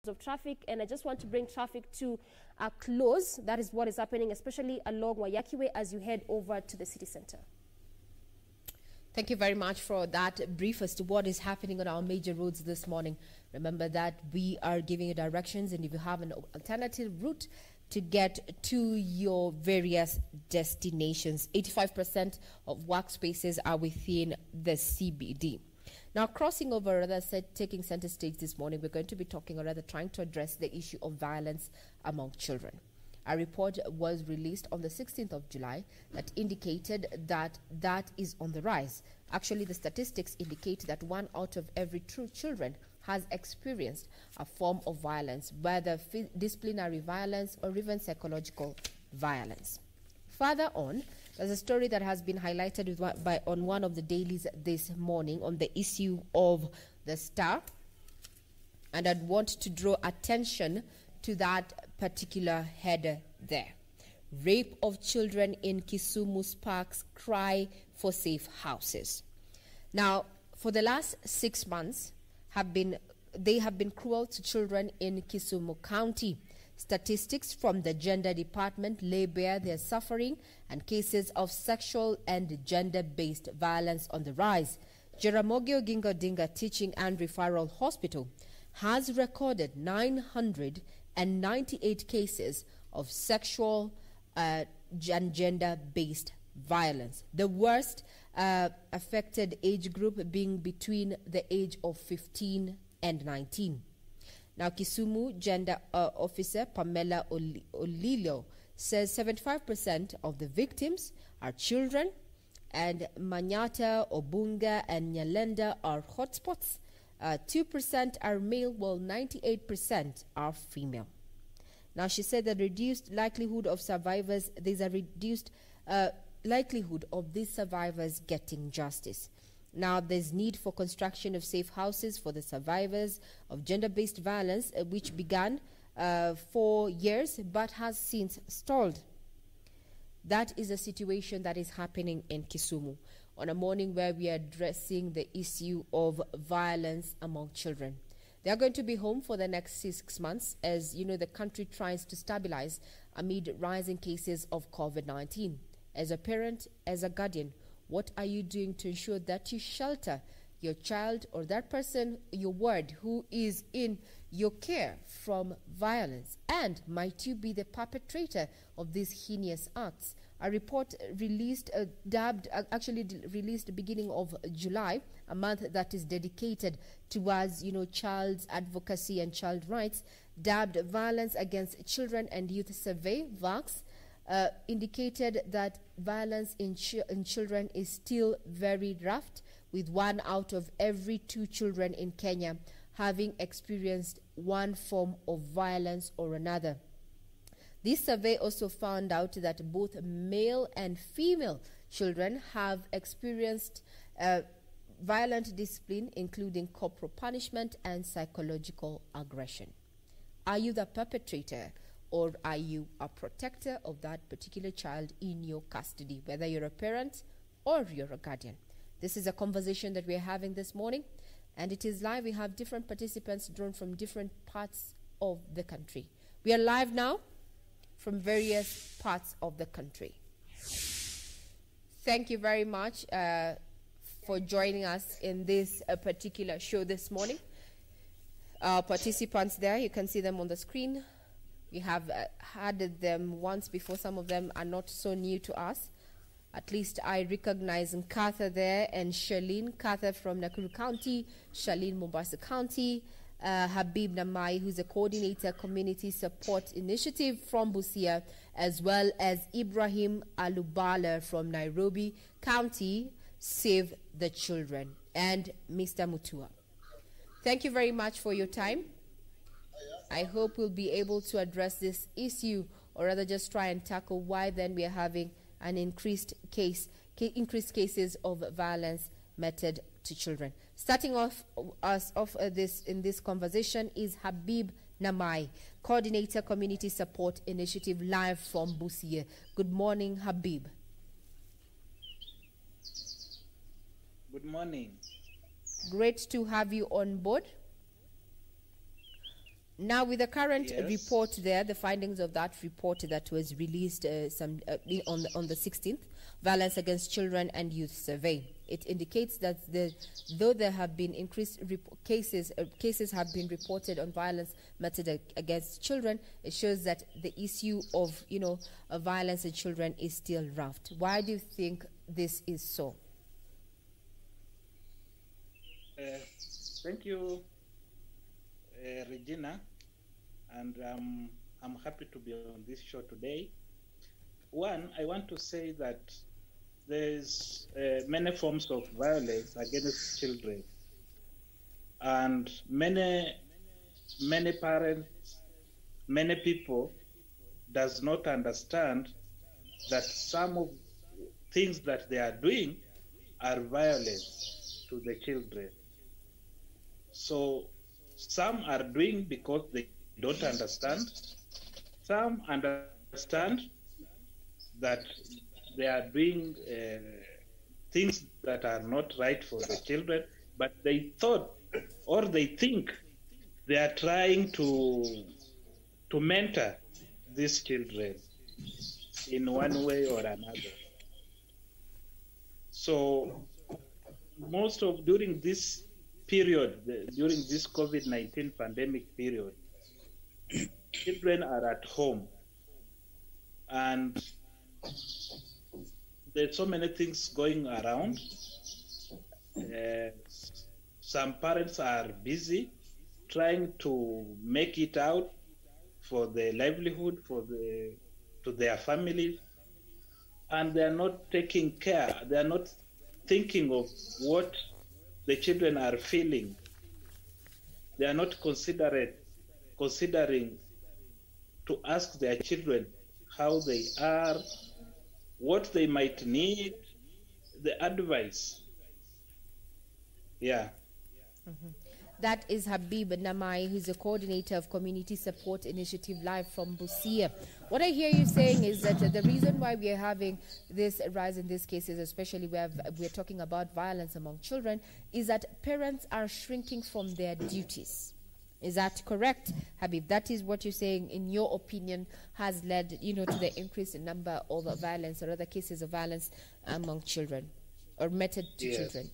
of traffic, and I just want to bring traffic to a close. That is what is happening, especially along Wayaki Way as you head over to the city center. Thank you very much for that brief as to what is happening on our major roads this morning. Remember that we are giving you directions, and if you have an alternative route to get to your various destinations, 85% of workspaces are within the CBD. Now, crossing over, rather taking center stage this morning, we're going to be talking, or rather trying to address the issue of violence among children. A report was released on the 16th of July that indicated that that is on the rise. Actually, the statistics indicate that 1 out of every 2 children has experienced a form of violence, whether disciplinary violence or even psychological violence. Further on, there's a story that has been highlighted on one of the dailies this morning on the issue of the Star, and I'd want to draw attention to that particular header there. Rape of children in Kisumu sparks cry for safe houses. Now, for the last 6 months, they have been cruel to children in Kisumu County. Statistics from the Gender Department lay bare their suffering and cases of sexual and gender-based violence on the rise. Jaramogi Oginga Odinga Teaching and Referral Hospital has recorded 998 cases of sexual and gender-based violence. The worst affected age group being between the age of 15 and 19. Now, Kisumu Gender Officer Pamela Olilo says 75% of the victims are children, and Manyata, Obunga, and Nyalenda are hotspots. 2% are male, while 98% are female. Now, she said that reduced likelihood of survivors, there's a reduced likelihood of these survivors getting justice. Now, there's need for construction of safe houses for the survivors of gender-based violence, which began 4 years but has since stalled. That is a situation that is happening in Kisumu on a morning where we are addressing the issue of violence among children. They are going to be home for the next 6 months as, you know, the country tries to stabilize amid rising cases of COVID-19. As a parent, as a guardian, what are you doing to ensure that you shelter your child or that person, your ward, who is in your care from violence? And might you be the perpetrator of these heinous acts? A report released, released beginning of July, a month that is dedicated towards, you know, child's advocacy and child rights, dubbed Violence Against Children and Youth Survey, VAX, indicated that violence in children is still very rough, with 1 out of every 2 children in Kenya having experienced one form of violence or another. This survey also found out that both male and female children have experienced violent discipline, including corporal punishment and psychological aggression. Are you the perpetrator, or are you a protector of that particular child in your custody, whether you're a parent or you're a guardian? This is a conversation that we're having this morning, and it is live. We have different participants drawn from different parts of the country. We are live now from various parts of the country. Thank you very much for joining us in this particular show this morning. Participants there, you can see them on the screen. We have had them once before. Some of them are not so new to us. At least I recognize Nkatha there and Charlene. Nkatha from Nakuru County, Charlene Mombasa County, Habib Namai, who's a coordinator community support initiative from Busia, as well as Ibrahim Alubala from Nairobi County, Save the Children, and Mr. Mutua. Thank you very much for your time. I hope we'll be able to address this issue, or rather just try and tackle why then we are having an increased cases of violence meted to children. Starting off in this conversation is Habib Namai, Coordinator Community Support Initiative, live from Busia. Good morning, Habib. Good morning. Great to have you on board. Now, with the current Yes. report there, the findings of that report that was released on the 16th, Violence Against Children and Youth Survey, it indicates that though there have been increased cases have been reported on violence meted against children, it shows that the issue of violence in children is still ramped. Why do you think this is so? Thank you, Regina, and I'm happy to be on this show today. One, I want to say that there's many forms of violence against children, and many parents, many people does not understand that some of things that they are doing are violence to the children. So some are doing because they don't understand. Some understand that they are doing things that are not right for the children, but they thought or they think they are trying to mentor these children in one way or another. So most of during this period, during this COVID-19 pandemic period, children are at home, and there's so many things going around. Some parents are busy trying to make it out for their livelihood, to their families, and they are not taking care. They are not thinking of what the children are feeling. They are not considering to ask their children how they are, what they might need, the advice. Yeah. Mm-hmm. That is Habib Namai, who's the coordinator of Community Support Initiative Live from Busia. What I hear you saying is that the reason why we are having this rise in these cases, especially where we're talking about violence among children, is that parents are shrinking from their duties. Is that correct, Habib? That is what you're saying, in your opinion, has led, to the increase in number of violence or other cases of violence among children or meted to children.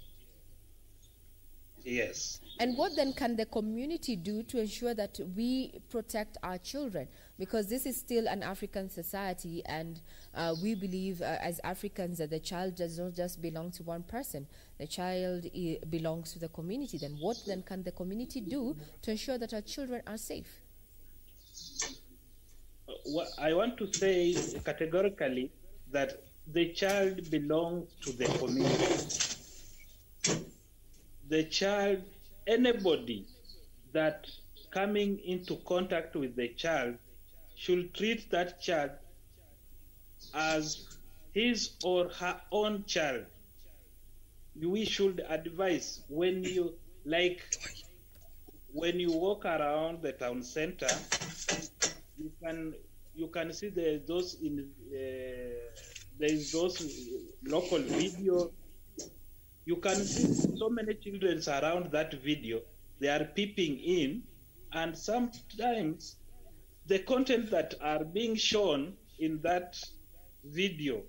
Yes. And what then can the community do to ensure that we protect our children? Because this is still an African society, and we believe as Africans that the child does not just belong to one person. The child belongs to the community. Then what then can the community do to ensure that our children are safe? I want to say categorically that the child belongs to the community. The child, anybody that coming into contact with the child should treat that child as his or her own child. We should advise when you walk around the town center, you can see there's those local video. You can see so many children around that video. They are peeping in, and sometimes the content that are being shown in that video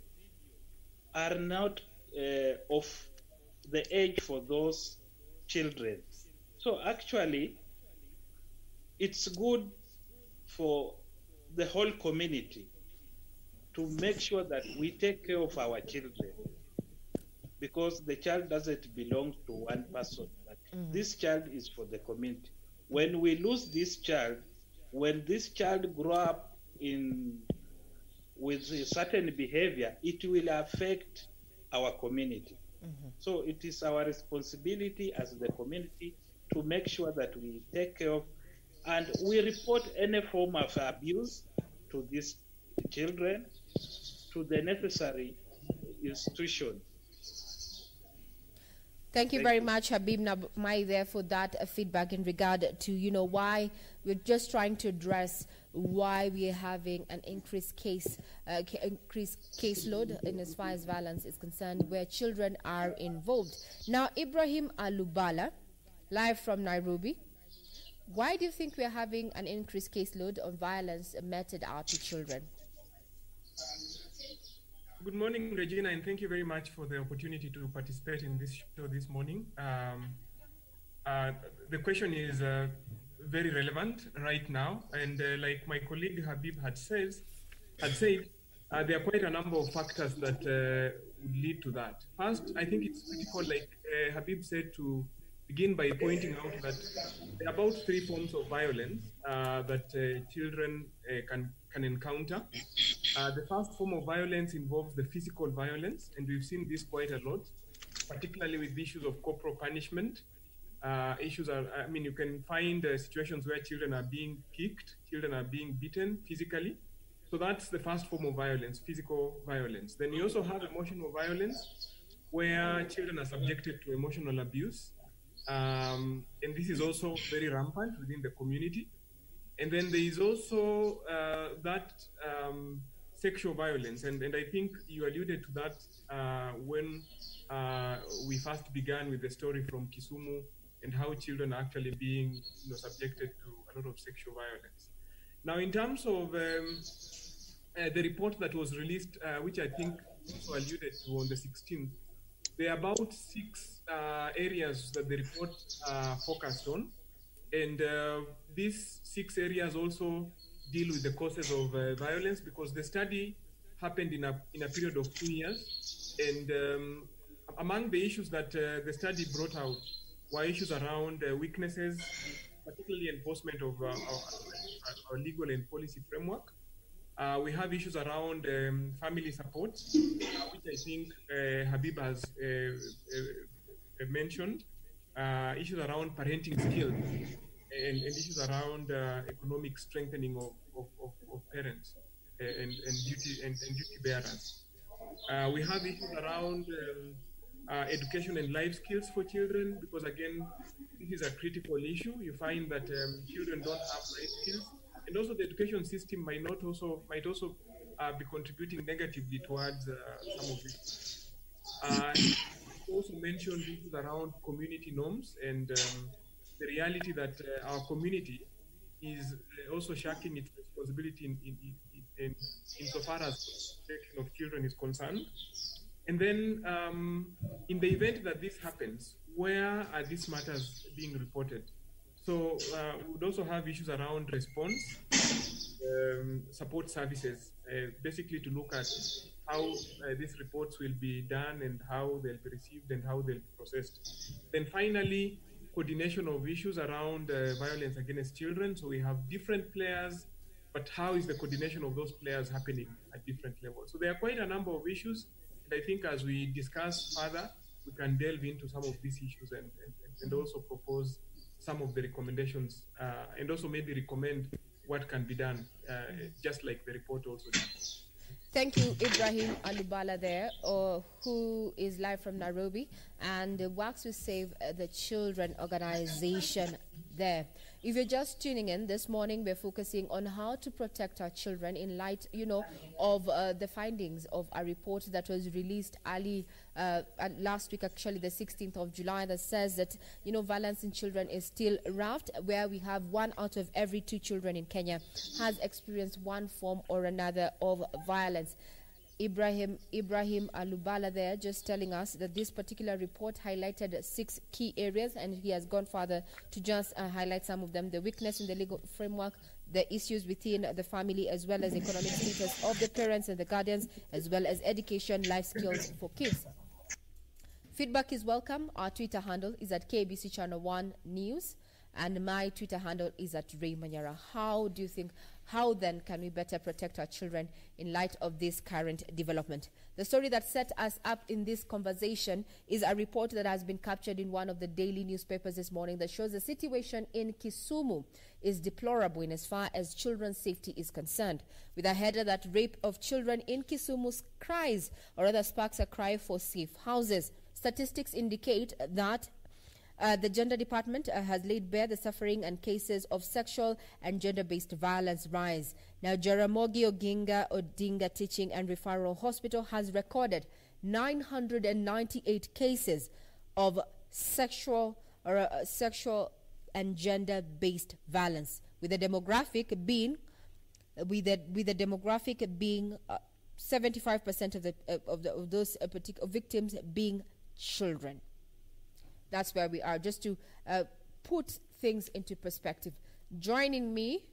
are not of the age for those children. So actually, it's good for the whole community to make sure that we take care of our children, because the child doesn't belong to one person. But this child is for the community. When we lose this child, when this child grow up with a certain behavior, it will affect our community. So it is our responsibility as the community to make sure that we take care of and we report any form of abuse to these children to the necessary institution. Thank you very much, Habib Namai, there for that feedback in regard to, why we're just trying to address why we are having an increased caseload in as far as violence is concerned, where children are involved. Now, Ibrahim Alubala, live from Nairobi. Why do you think we are having an increased caseload on violence meted out to children? Good morning, Regina, and thank you very much for the opportunity to participate in this show this morning. The question is very relevant right now, and like my colleague Habib had said, there are quite a number of factors that would lead to that. First, I think it's critical, like Habib said, to begin by pointing out that there are about 3 forms of violence that children can encounter. The first form of violence involves the physical violence, and we've seen this quite a lot, particularly with issues of corporal punishment. You can find situations where children are being kicked, children are being beaten physically. So that's the first form of violence, physical violence. Then you also have emotional violence, where children are subjected to emotional abuse. And this is also very rampant within the community. And then there is also sexual violence. And I think you alluded to that when we first began with the story from Kisumu and how children are actually being subjected to a lot of sexual violence. Now, in terms of the report that was released, which I think also alluded to on the 16th, there are about 6 areas that the report focused on. And these 6 areas also deal with the causes of violence, because the study happened in a period of 2 years. And among the issues that the study brought out were issues around weaknesses, particularly enforcement of our legal and policy framework. We have issues around family support, which I think Habib has mentioned, issues around parenting skills, and issues around economic strengthening of parents and duty bearers. We have issues around education and life skills for children, because again, this is a critical issue. You find that children don't have life skills, and also the education system might also be contributing negatively towards some of this. Also mentioned issues around community norms and the reality that our community is also shirking its responsibility insofar as protection of children is concerned. And then in the event that this happens, where are these matters being reported? So we would also have issues around response, support services, basically to look at how these reports will be done and how they'll be received and how they'll be processed. Then finally, coordination of issues around violence against children. So we have different players, but how is the coordination of those players happening at different levels? So there are quite a number of issues. And I think as we discuss further, we can delve into some of these issues and also propose some of the recommendations and also maybe recommend what can be done, just like the report also did. Thank you, Ibrahim Alubala there, who is live from Nairobi and works to Save the Children organization there. If you're just tuning in this morning, we're focusing on how to protect our children in light, of the findings of a report that was released early last week, actually the 16th of July, that says that, violence in children is still raft, where we have 1 out of every 2 children in Kenya has experienced one form or another of violence. Ibrahim Alubala there just telling us that this particular report highlighted 6 key areas, and he has gone further to just highlight some of them: the weakness in the legal framework, the issues within the family, as well as economic status of the parents and the guardians, as well as education, life skills for kids. Feedback is welcome. Our Twitter handle is at KBC Channel 1 News, and my Twitter handle is at Ray Manyara. How then can we better protect our children in light of this current development? The story that set us up in this conversation is a report that has been captured in one of the daily newspapers this morning that shows the situation in Kisumu is deplorable in as far as children's safety is concerned, with a header that rape of children in Kisumu cries, or rather sparks a cry for safe houses. Statistics indicate that the Gender Department has laid bare the suffering and cases of sexual and gender-based violence rise. Now, Jaramogi Oginga Odinga Teaching and Referral Hospital has recorded 998 cases of sexual and gender-based violence, with the demographic being 75% of those particular victims being children. That's where we are, just to put things into perspective. Joining me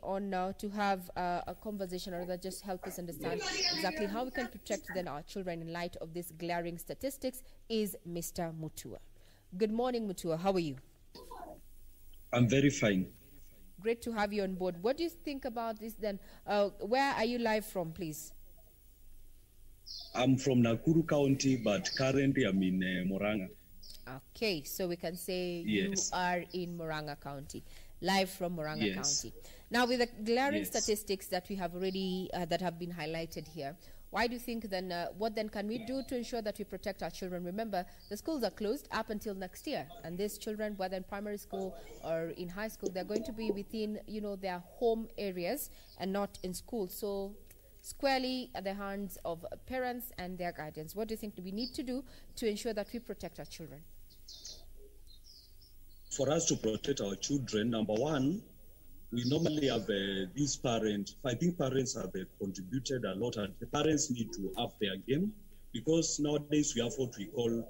on now to have a conversation, or that just help us understand exactly how we can protect then our children in light of these glaring statistics, is Mr. Mutua. Good morning, Mutua. How are you? I'm very fine. Great to have you on board. What do you think about this then? Where are you live from, please? I'm from Nakuru County, but currently I'm in Moranga. Okay, so we can say yes. You are in Moranga County, live from Moranga yes. County. Now, with the glaring yes. statistics that we have already that have been highlighted here, why do you think then, what then can we do to ensure that we protect our children? Remember, the schools are closed up until next year, and these children, whether in primary school or in high school, they're going to be within, their home areas and not in school. So squarely at the hands of parents and their guardians. What do you think we need to do to ensure that we protect our children? For us to protect our children, number one, we normally have these parents. I think parents have contributed a lot, and the parents need to up their game, because nowadays we have what we call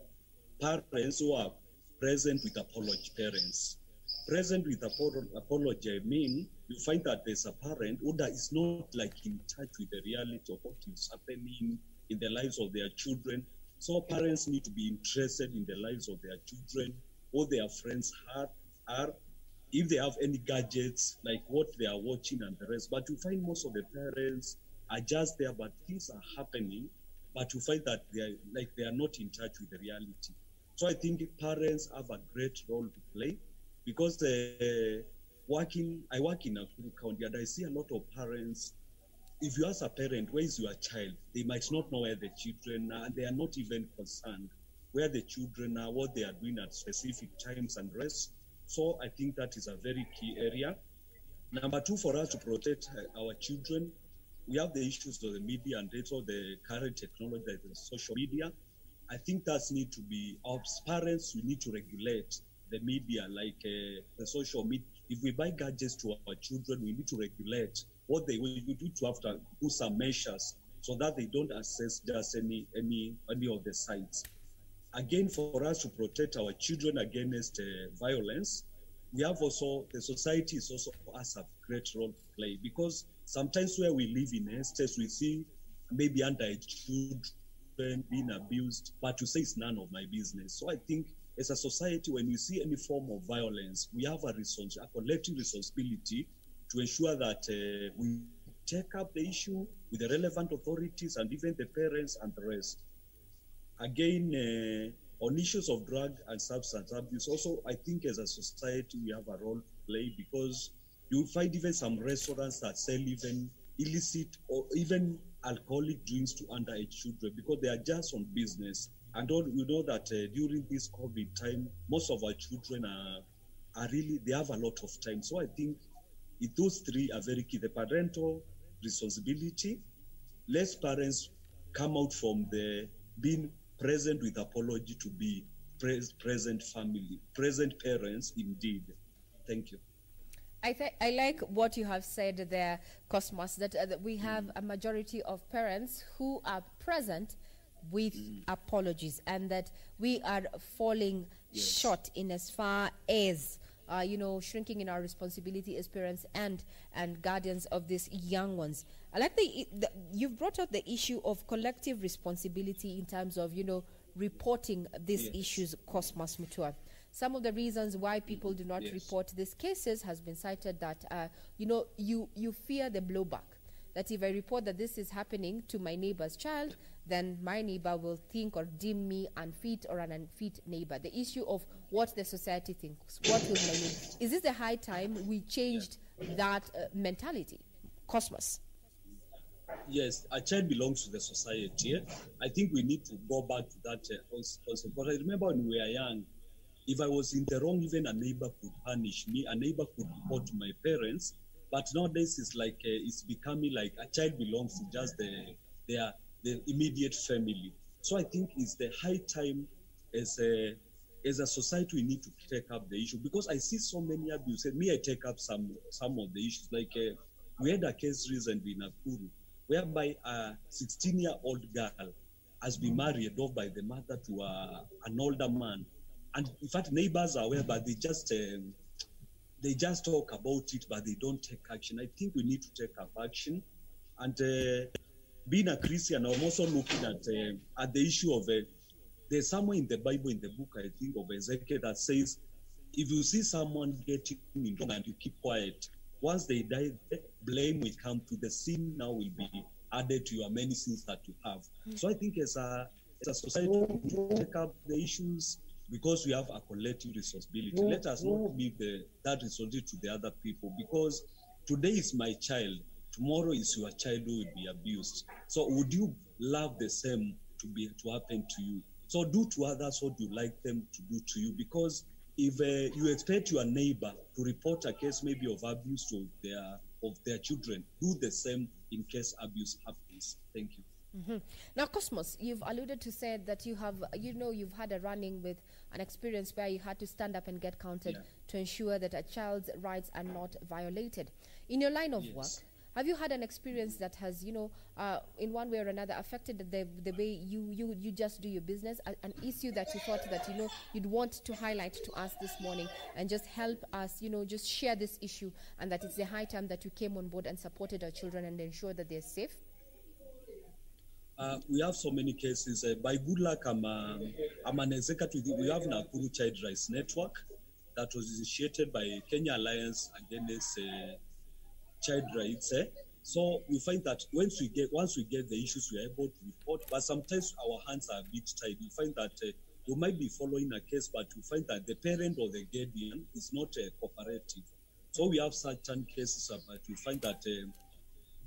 parents who are present with apology parents. Present with apology, I mean, you find that there's a parent who is not like in touch with the reality of what is happening in the lives of their children. So parents need to be interested in the lives of their children, what their friends are, if they have any gadgets, like what they are watching and the rest. But you find most of the parents are just there, but things are happening, but you find that they are not in touch with the reality. So I think parents have a great role to play, because I work in Nakuru County, and I see a lot of parents. If you ask a parent, where is your child? They might not know where the children are, and they are not even concerned where the children are, what they are doing at specific times and rest. So I think that is a very key area. Number two, for us to protect our children, we have the issues of the media and also the current technology, like the social media. I think that need to be, as parents, we need to regulate the media, like the social media. If we buy gadgets to our children, we need to regulate what they will do, to have to do some measures so that they don't access just any of the sites. Again, for us to protect our children against violence, we have also, the society is also has a great role to play, because sometimes where we live in estates, we see maybe underage children being abused, but to say it's none of my business. So I think as a society, when we see any form of violence, we have a collective responsibility to ensure that we take up the issue with the relevant authorities and even the parents and the rest. Again, on issues of drug and substance abuse, also, I think as a society, we have a role to play, because you'll find even some restaurants that sell even illicit or even alcoholic drinks to underage children, because they are just on business. And you know that during this COVID time, most of our children are really, they have a lot of time. So I think those three are very key. The parental responsibility, less parents come out from the being present with apology to be present family, present parents indeed. Thank you. I like what you have said there, Cosmos, that we have a majority of parents who are present with apologies, and that we are falling short in as far as shrinking in our responsibility as parents and guardians of these young ones. I like you've brought out the issue of collective responsibility in terms of reporting these issues, Cosmos Mutua. Some of the reasons why people do not report these cases has been cited that you fear the blowback. That if I report that this is happening to my neighbor's child, then my neighbor will think or deem me unfit or an unfit neighbor. The issue of what the society thinks, what will my neighbor. Is this the high time we changed that mentality? Cosmos. Yes, a child belongs to the society. I think we need to go back to that also. But I remember when we were young, if I was in the wrong, even a neighbor could punish me. A neighbor could report to my parents. But nowadays, it's like it's becoming like a child belongs to just the immediate family. So I think it's the high time as as a society, we need to take up the issue because I see so many abuses. Me, I take up some of the issues. Like we had a case recently in Nakuru whereby a 16-year-old girl has been married off by the mother to an older man, and in fact, neighbors are aware, but they just talk about it, but they don't take action. I think we need to take up action, and being a Christian, I'm also looking at the issue of there's somewhere in the Bible, in the book, I think, of Ezekiel that says, if you see someone getting in wrong and you keep quiet, once they die, blame will come to the sin now will be added to your many sins that you have. So I think as a society, we need to take up the issues because we have a collective responsibility. Let us not leave that responsibility to the other people, because today is my child, tomorrow is your child who will be abused. So would you love the same to happen to you? So do to others what you like them to do to you, because if you expect your neighbor to report a case maybe of abuse of their children, do the same in case abuse happens. Thank you. Mm-hmm. Now, Cosmos, you've alluded to said that you've had a run-in with an experience where you had to stand up and get counted to ensure that a child's rights are not violated. In your line of work, have you had an experience that has, in one way or another affected the way you just do your business? An issue that you thought that, you'd want to highlight to us this morning and just help us, just share this issue, and that it's the high time that you came on board and supported our children and ensure that they're safe? We have so many cases. By good luck, I'm an executive. We have Nakuru Child Rights Network that was initiated by Kenya Alliance Against Child Rights. So we find that once we get the issues, we are able to report. But sometimes our hands are a bit tied. We find that we might be following a case, but we find that the parent or the guardian is not cooperative. So we have certain cases, but we find that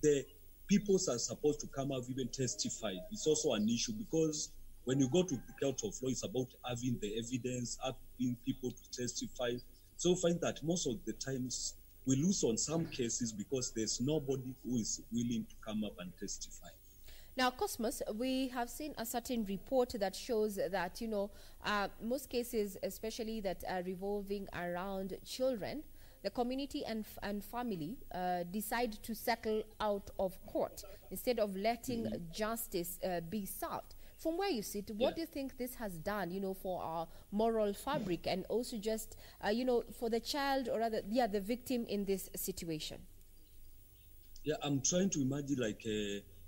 the people are supposed to come out even testify. It's also an issue, because when you go to the court of law, it's about having the evidence, having people to testify. So we find that most of the times we lose on some cases because there's nobody who is willing to come up and testify. Now, Cosmos, we have seen a certain report that shows that, most cases, especially that are revolving around children, the community and family decide to settle out of court instead of letting justice be served. From where you sit, what do you think this has done, for our moral fabric, and also just, for the child, or rather, the victim in this situation? Yeah, I'm trying to imagine,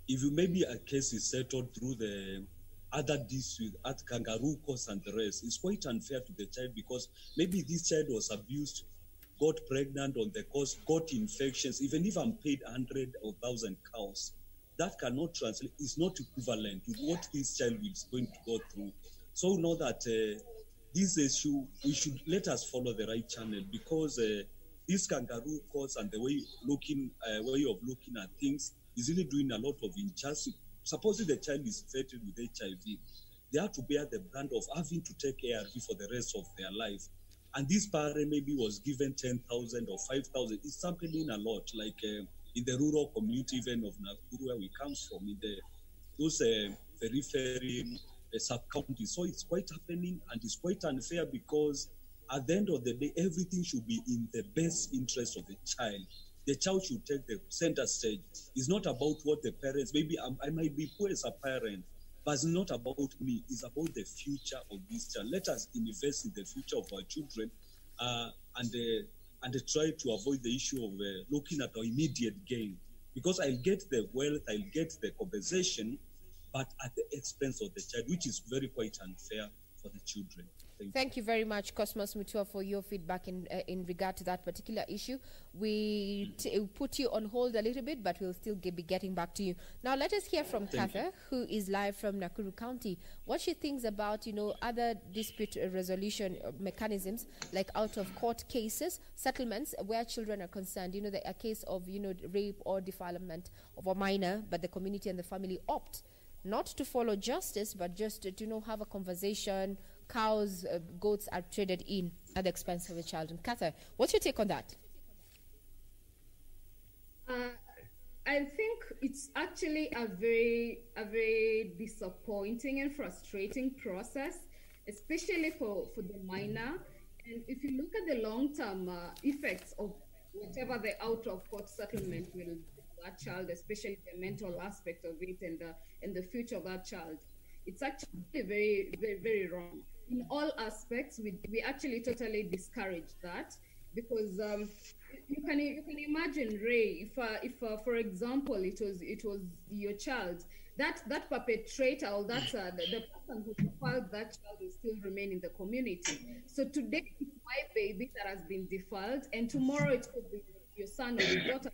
if maybe a case is settled through the other dispute at kangaroo courts and the rest, it's quite unfair to the child, because maybe this child was abused, got pregnant on the course, got infections. Even if I'm paid 100 or 1,000 cows, that cannot translate, it's not equivalent to what this child is going to go through. So we know that this issue, we should let us follow the right channel, because this kangaroo courts and the way of looking at things is really doing a lot of injustice. Supposing the child is infected with HIV, they have to bear the brunt of having to take ARV for the rest of their life. And this parent maybe was given 10,000 or 5,000. It's sampling a lot, like in the rural community even of Nakuru, where we come from, in those periphery sub-counties. So it's quite happening, and it's quite unfair, because at the end of the day, everything should be in the best interest of the child. The child should take the center stage. It's not about what the parents, maybe I might be poor as a parent, but it's not about me. It's about the future of this child. Let us invest in the future of our children, and try to avoid the issue of looking at our immediate gain. Because I'll get the wealth, I'll get the compensation, but at the expense of the child, which is very quite unfair for the children. Thank you very much, Cosmos Mutua, for your feedback in regard to that particular issue. We put you on hold a little bit, but we'll still be getting back to you. Now, let us hear from Katha, who is live from Nakuru County. What she thinks about, other dispute resolution mechanisms, like out-of-court cases, settlements where children are concerned. A case of, rape or defilement of a minor, but the community and the family opt not to follow justice, but just to, have a conversation. Cows, goats are traded in at the expense of a child. And Katha, what's your take on that? I think it's actually a very disappointing and frustrating process, especially for the minor. And if you look at the long-term effects of whatever the out-of-court settlement will do to that child, especially the mental aspect of it and the future of that child, it's actually very, very, very wrong. In all aspects, we actually totally discourage that, because you can imagine, Ray, if for example it was your child, that perpetrator or that the person who defiled that child will still remain in the community. So today it's my baby that has been defiled, and tomorrow it could be your son or your daughter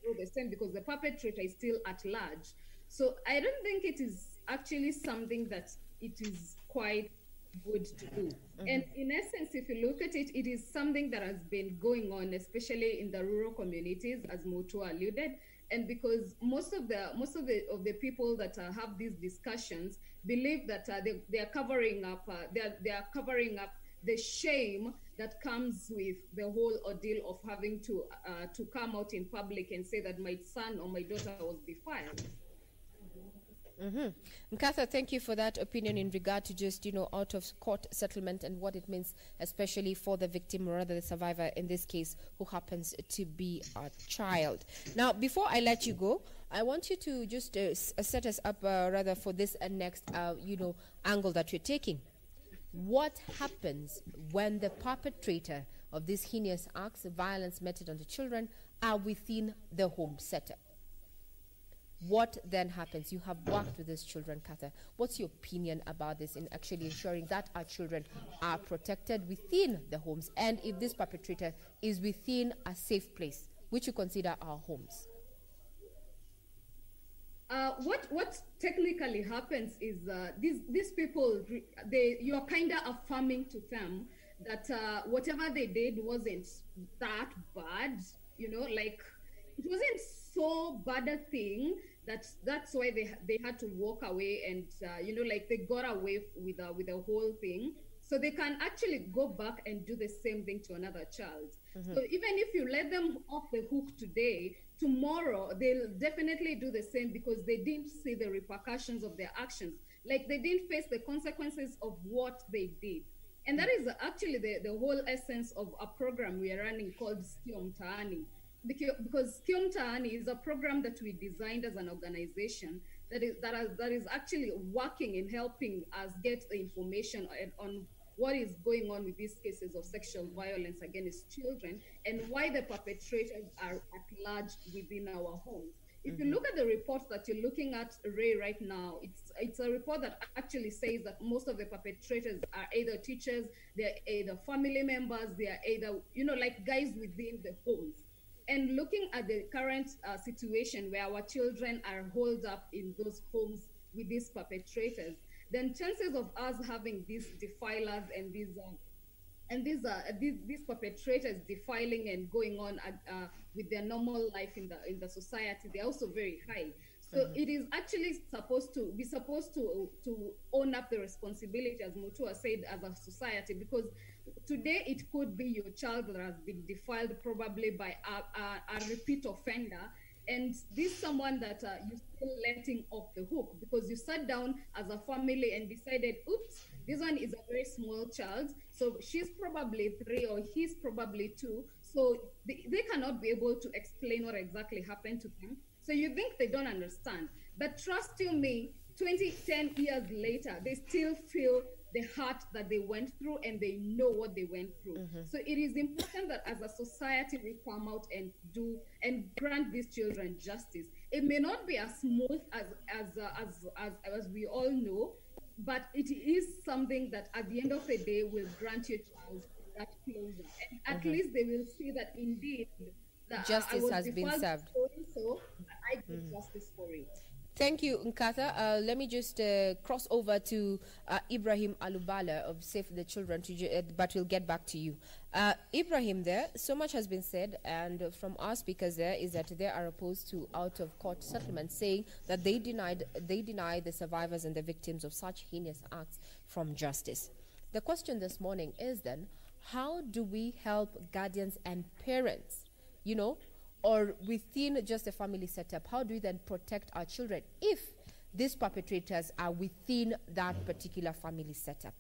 do the same, because the perpetrator is still at large. So I don't think it is actually something that it is quite good to do. And in essence, if you look at it, it is something that has been going on, especially in the rural communities, as Mutua alluded. And because most of the people that have these discussions believe that they are covering up they are covering up the shame that comes with the whole ordeal of having to come out in public and say that my son or my daughter was defiled. Nkatha, thank you for that opinion in regard to just, out of court settlement and what it means, especially for the victim, or rather the survivor in this case, who happens to be a child. Now, before I let you go, I want you to just set us up rather for this next, angle that you're taking. What happens when the perpetrator of these heinous acts of violence meted onto children are within the home setup? What then happens? You have worked with these children, Katha. What's your opinion about this in actually ensuring that our children are protected within the homes, and if this perpetrator is within a safe place, which you consider our homes? What technically happens is these people, you are kind of affirming to them that whatever they did wasn't that bad, like it wasn't so bad a thing that's why they had to walk away, and like they got away with the whole thing, so they can actually go back and do the same thing to another child. So even if you let them off the hook today, tomorrow they'll definitely do the same, because they didn't see the repercussions of their actions, like they didn't face the consequences of what they did. And that is actually the whole essence of a program we are running called Sikio Mtaani. Because Sikio Mtaani is a program that we designed as an organization that is actually working in helping us get the information on what is going on with these cases of sexual violence against children, and why the perpetrators are at large within our homes. If you look at the report that you're looking at, Ray, right now, it's a report that actually says that most of the perpetrators are either teachers, they're either family members, they are either, like guys within the homes. And looking at the current situation where our children are holed up in those homes with these perpetrators, then chances of us having these defilers and these perpetrators defiling and going on with their normal life in the society, they're also very high. So it is actually supposed to own up the responsibility, as Mutua said, as a society, because today it could be your child that has been defiled, probably by a repeat offender, and this someone that you're still letting off the hook, because you sat down as a family and decided, oops, this one is a very small child, so she's probably 3 or he's probably 2, so they cannot be able to explain what exactly happened to them. So you think they don't understand. But trust you me, 10 years later, they still feel the hurt that they went through, and they know what they went through. So it is important that as a society we come out and do and grant these children justice. It may not be as smooth as we all know, but it is something that at the end of the day will grant your child that closure. And at least they will see that indeed justice has been served. So I get justice for it. Thank you, Nkatha. Let me just cross over to Ibrahim Alubala of Save the Children, but we'll get back to you. Ibrahim, there, so much has been said, and from our speakers there is that they are opposed to out-of-court settlements, saying that they deny the survivors and the victims of such heinous acts from justice. The question this morning is then, how do we help guardians and parents, or within just a family setup? How do we then protect our children if these perpetrators are within that particular family setup?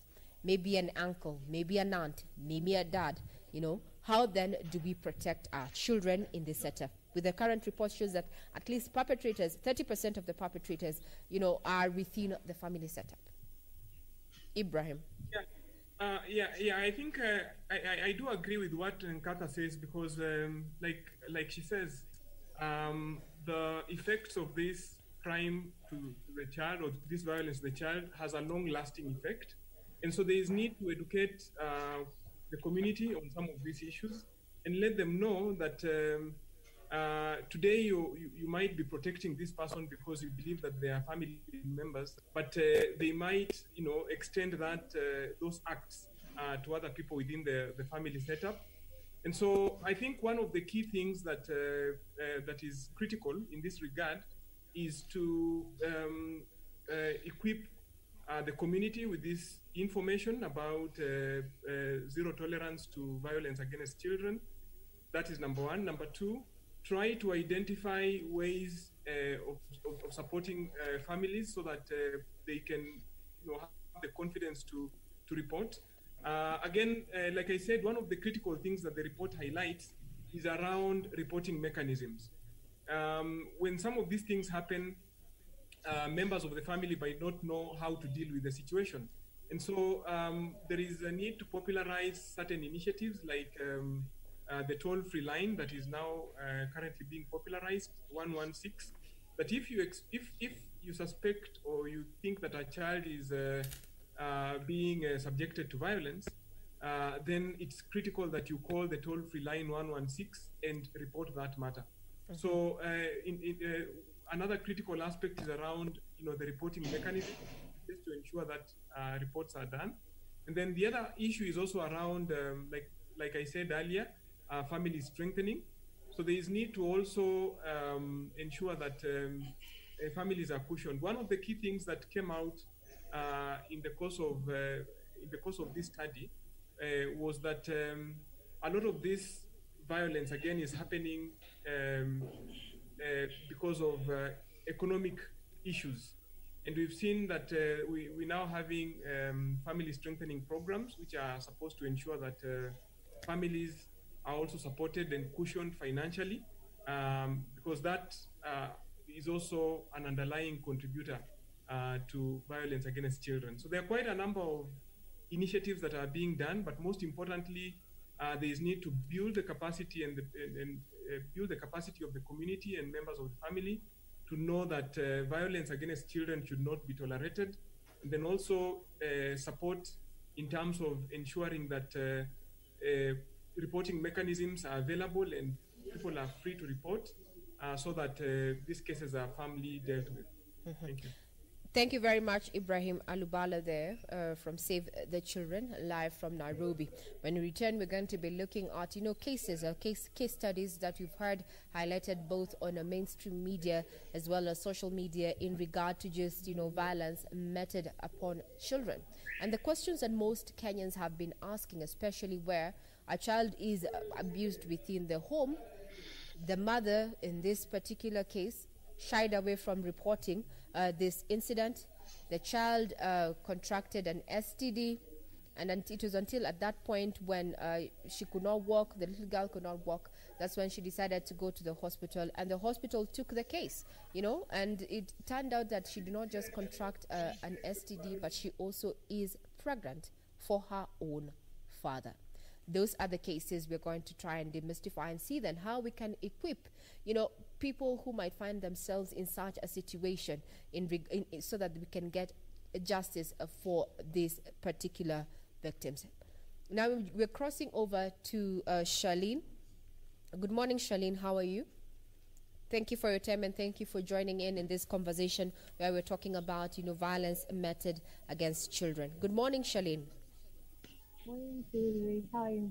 maybe an uncle, maybe an aunt, maybe a dad, you know, how then do we protect our children in this setup? With the current report shows that at least perpetrators, 30% of the perpetrators, you know, are within the family setup. Ibrahim. I think I do agree with what Nkata says, because like she says, the effects of this crime to the child, or this violence to the child, has a long-lasting effect. And so there is need to educate the community on some of these issues and let them know that today you might be protecting this person because you believe that they are family members, but they might, you know, extend that those acts to other people within the family setup. And so I think one of the key things that that is critical in this regard is to equip the community with this information about zero tolerance to violence against children. That is number one. Number two, try to identify ways of supporting families so that they can, you know, have the confidence to report. Again, like I said, one of the critical things that the report highlights is around reporting mechanisms. When some of these things happen, members of the family might not know how to deal with the situation. And so there is a need to popularize certain initiatives like the toll-free line that is now currently being popularized, 116, that if you suspect or you think that a child is being subjected to violence, then it's critical that you call the toll-free line 116 and report that matter. Mm-hmm. So another critical aspect is around, you know, the reporting mechanism, just to ensure that reports are done. And then the other issue is also around, like I said earlier, family strengthening. So there is need to also ensure that families are cushioned. One of the key things that came out in the course of this study was that a lot of this violence again is happening because of economic issues. And we've seen that we're now having family strengthening programs, which are supposed to ensure that families are also supported and cushioned financially, because that is also an underlying contributor to violence against children. So there are quite a number of initiatives that are being done, but most importantly, there is need to build the capacity and build the capacity of the community and members of the family to know that violence against children should not be tolerated, and then also support in terms of ensuring that reporting mechanisms are available and people are free to report so that these cases are firmly dealt with. Mm-hmm. Thank you. Thank you very much, Ibrahim Alubala there from Save the Children, live from Nairobi. When we return, we're going to be looking at, you know, cases or case studies that we've heard highlighted both on a mainstream media as well as social media in regard to just, you know, violence meted upon children. And the questions that most Kenyans have been asking, especially where a child is abused within the home, the mother in this particular case shied away from reporting this incident. The child contracted an STD, and it was until at that point when she could not walk, the little girl could not walk, that's when she decided to go to the hospital, and the hospital took the case, you know, and it turned out that she did not just contract an STD, but she also is pregnant for her own father. Those are the cases we're going to try and demystify and see then how we can equip, you know, people who might find themselves in such a situation so that we can get justice for these particular victims. Now we're crossing over to Charlene. Good morning, Charlene. How are you? Thank you for your time and thank you for joining in this conversation where we're talking about, you know, violence meted against children. Good morning, Charlene. Morning, Julie. How are you?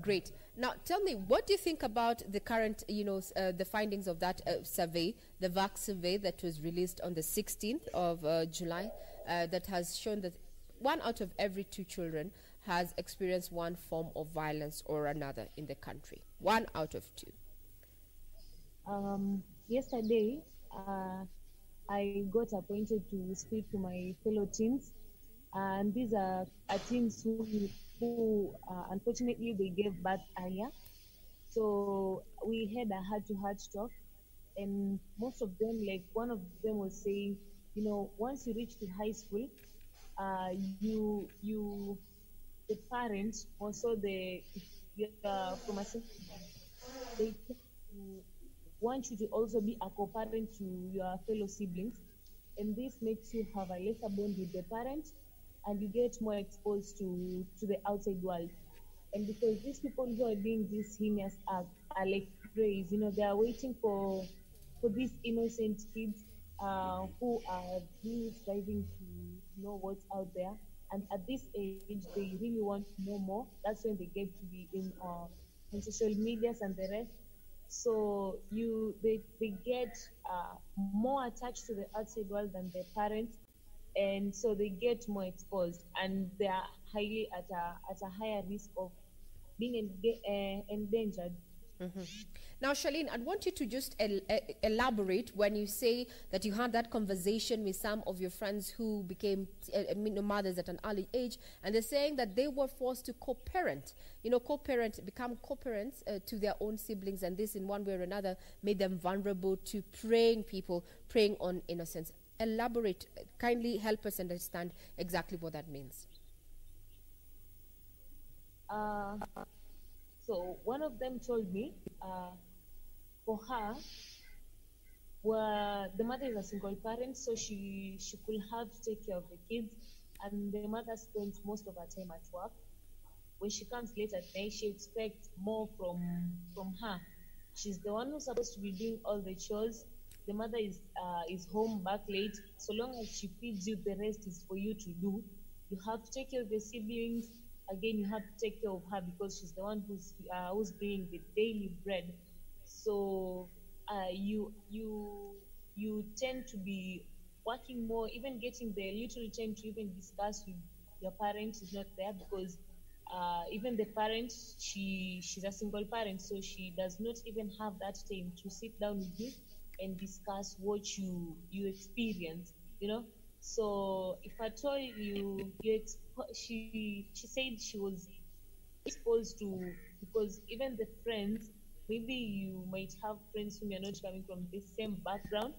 Great. Now, tell me, what do you think about the current, you know, the findings of that survey, the VAC survey that was released on the 16th of July, that has shown that 1 out of every 2 children has experienced one form of violence or another in the country. 1 out of 2. Yesterday, I got appointed to speak to my fellow teens and these are teens who unfortunately they gave birth earlier. So we had a heart-to-heart talk, and most of them, like one of them was saying, once you reach to high school, uh, you the parents, also the if you're from a single mom, they tend to want you to also be a co-parent to your fellow siblings, and this makes you have a lesser bond with the parent, and you get more exposed to the outside world. And because these people who are doing these heinous acts are like praise, they are waiting for these innocent kids who are really striving to know what's out there. And at this age, they really want to know more. That's when they get to be in social medias and the rest. So they get more attached to the outside world than their parents, and so they get more exposed, and they are highly at a higher risk of being endangered. Now, Charlene, I want you to just elaborate when you say that you had that conversation with some of your friends who became mothers at an early age, and they're saying that they were forced to co-parent, become co-parents to their own siblings, and this in one way or another made them vulnerable to preying on innocence. Elaborate, kindly help us understand exactly what that means. So one of them told me, for her, where the mother is a single parent, so she could have to take care of the kids, and the mother spends most of her time at work. When she comes late at night, she expects more from her. She's the one who's supposed to be doing all the chores. The mother is home back late. So long as she feeds you, the rest is for you to do. You have to take care of the siblings. Again, you have to take care of her because she's the one who's bringing the daily bread. So you tend to be working more, even getting the little time to even discuss with your parents is not there, because even the parent, she's a single parent, so she does not even have that time to sit down with you and discuss what you experience, So if I told she said she was exposed to, because even the friends, maybe you might have friends whom you're not coming from the same background,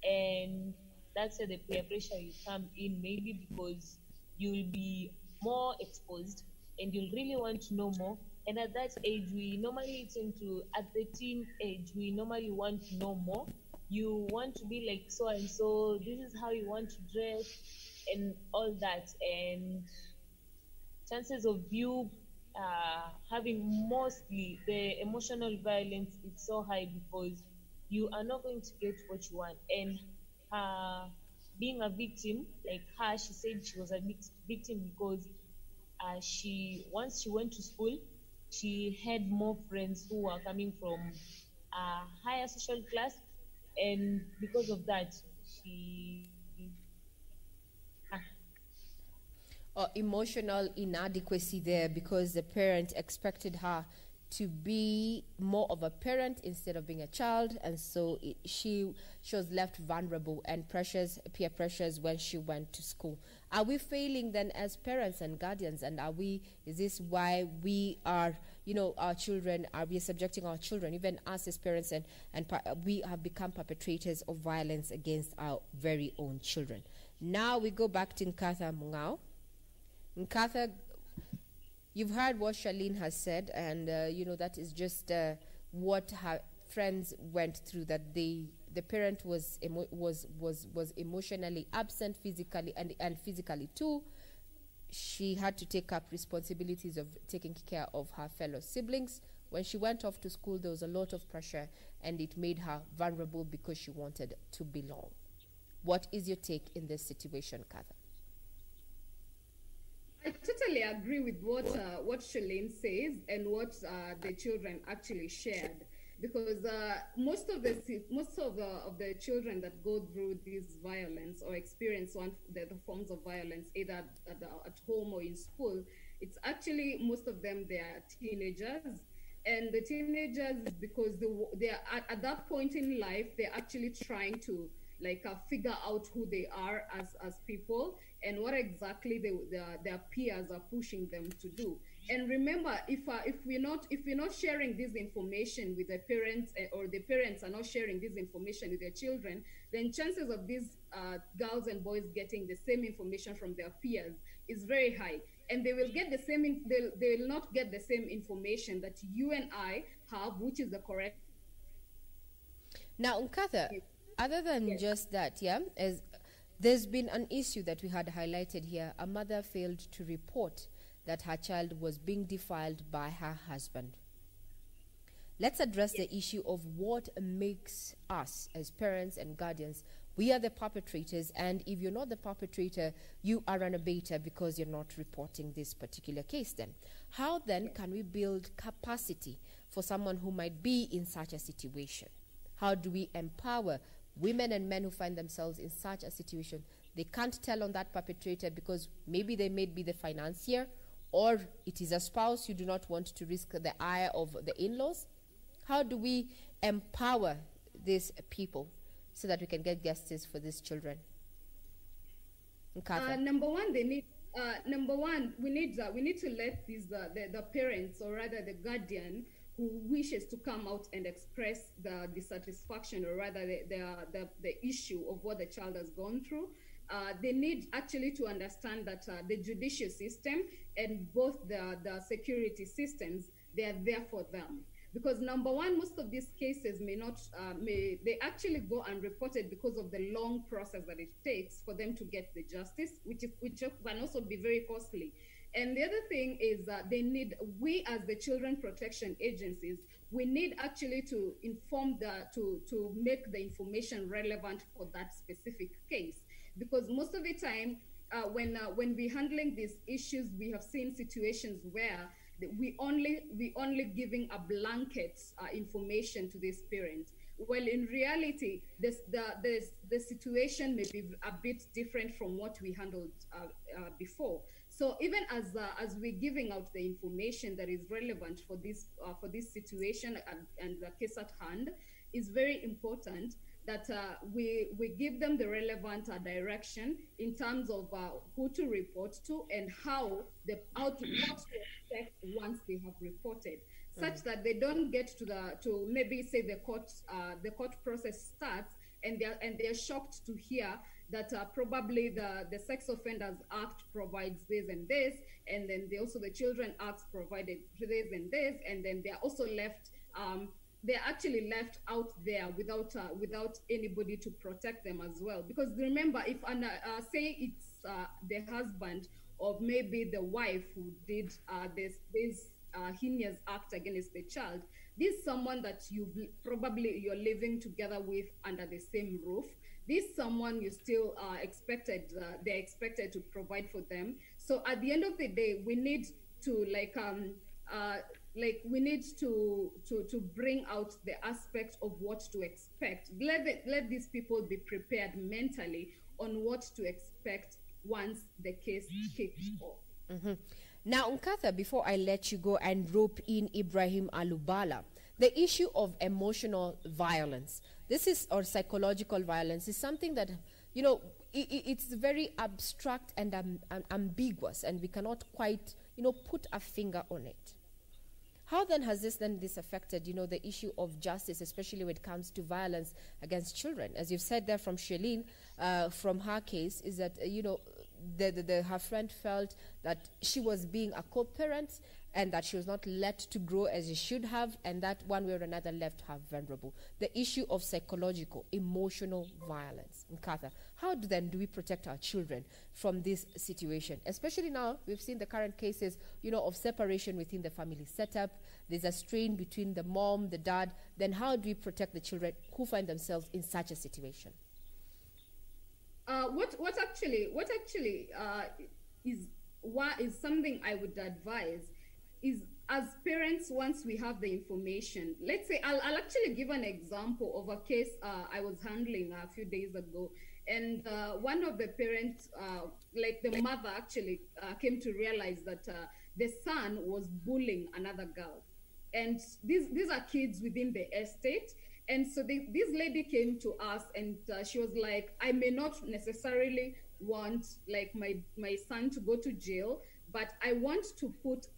and that's where the peer pressure will come in, maybe because you'll be more exposed and you'll really want to know more. And at that age, we normally tend to, at the teen age, we normally want to know more. You want to be like so and so, this is how you want to dress and all that. And chances of you having mostly the emotional violence is so high because you are not going to get what you want. And being a victim, like her, she said she was a victim because once she went to school, she had more friends who were coming from a higher social class, and because of that, she emotional inadequacy there, because the parent expected her to be more of a parent instead of being a child, and so she was left vulnerable and peer pressures when she went to school. Are we failing then as parents and guardians, and is this why we are, our children, are we subjecting our children, even us as parents, and we have become perpetrators of violence against our very own children? Now we go back to Nkatha Mungao. Nkatha, you've heard what Charlene has said, and that is just what her friends went through. That the parent was emotionally absent, physically and physically too. She had to take up responsibilities of taking care of her fellow siblings. When she went off to school, there was a lot of pressure, and it made her vulnerable because she wanted to belong. What is your take in this situation, Katha? I totally agree with what Charlene says and what the children actually shared, because most of the children that go through this violence or experience the forms of violence, either at home or in school, it's actually, most of them, they are teenagers. And the teenagers, because they are at that point in life, they're actually trying to figure out who they are as people and what exactly their peers are pushing them to do. And remember, if we're not sharing this information with the parents, or the parents are not sharing this information with their children, then chances of these girls and boys getting the same information from their peers is very high. And they will get the same. They will not get the same information that you and I have, which is the correct. Now, Nkatha, other than just that, as there's been an issue that we had highlighted here. A mother failed to report that her child was being defiled by her husband. Let's address the issue of what makes us as parents and guardians. We are the perpetrators, and if you're not the perpetrator, you are an abater because you're not reporting this particular case then. How then can we build capacity for someone who might be in such a situation? How do we empower women and men who find themselves in such a situation? They can't tell on that perpetrator because maybe they may be the financier, or it is a spouse you do not want to risk the ire of the in-laws. How do we empower these people so that we can get justice for these children? Number one, we need to let the parents, or rather the guardian, who wishes to come out and express the dissatisfaction, or rather the issue of what the child has gone through. They need actually to understand that the judicial system and both the security systems, they are there for them. Because number one, most of these cases they actually go unreported because of the long process that it takes for them to get the justice, which can also be very costly. And the other thing is that we as the children protection agencies, we need actually to inform to make the information relevant for that specific case. Because most of the time, when we're handling these issues, we have seen situations where we only giving a blanket information to these parents. Well, in reality, the situation may be a bit different from what we handled before. So even as we're giving out the information that is relevant for this situation and the case at hand, is very important that we give them the relevant direction in terms of who to report to and what to expect once they have reported, such that they don't get to maybe say the court process starts and they're shocked to hear that probably the Sex Offenders Act provides this and this, and then the Children Act provided this and this, and then they're also left. They're actually left out there without anybody to protect them as well. Because remember, if say it's the husband or maybe the wife who did this heinous act against the child, this is someone that you're living together with under the same roof. This is someone you still they're expected to provide for them. So at the end of the day, we need to we need to bring out the aspect of what to expect. Let these people be prepared mentally on what to expect once the case kicks off. Mm-hmm. Now, Nkatha, before I let you go and rope in Ibrahim Alubala, the issue of emotional violence, or psychological violence, is something that, it's very abstract and ambiguous, and we cannot quite, put a finger on it. How then has this affected, the issue of justice, especially when it comes to violence against children? As you've said there from Shelleen, from her case, is that, her friend felt that she was being a co-parent and that she was not let to grow as she should have, and that one way or another left her vulnerable. The issue of psychological, emotional violence. Nkatha, how do we protect our children from this situation? Especially now, we've seen the current cases, of separation within the family setup. There's a strain between the mom, the dad. Then how do we protect the children who find themselves in such a situation? What actually is something I would advise is, as parents, once we have the information, let's say I'll actually give an example of a case I was handling a few days ago, and one of the parents, the mother, actually came to realize that the son was bullying another girl, and these are kids within the estate. And so this lady came to us, and she was like, I may not necessarily want like my son to go to jail, but I want to put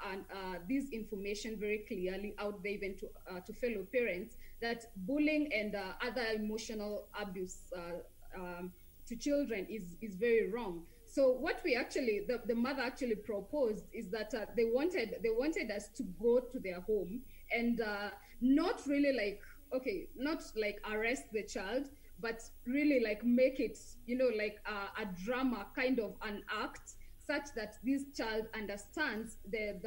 this information very clearly out there, even to fellow parents, that bullying and other emotional abuse to children is very wrong. So what we actually, the mother actually proposed is that they wanted us to go to their home and not really like, okay, not like arrest the child, but really like make it, you know, like a drama, kind of an act, such that this child understands the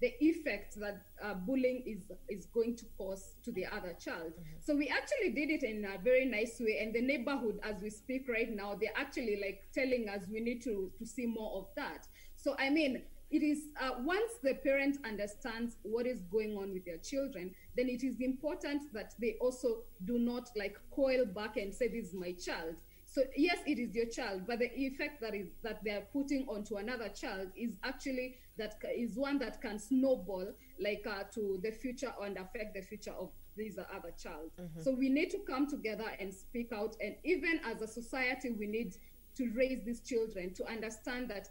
effect that bullying is going to cause to the other child. So we actually did it in a very nice way, and the neighborhood, as we speak right now, they're actually like telling us we need to see more of that. So I mean, it is once the parent understands what is going on with their children, then it is important that they also do not like coil back and say, this is my child. So yes, it is your child, but the effect that they are putting onto another child is actually is one that can snowball like to the future and affect the future of this other child. So we need to come together and speak out, and even as a society, we need to raise these children to understand that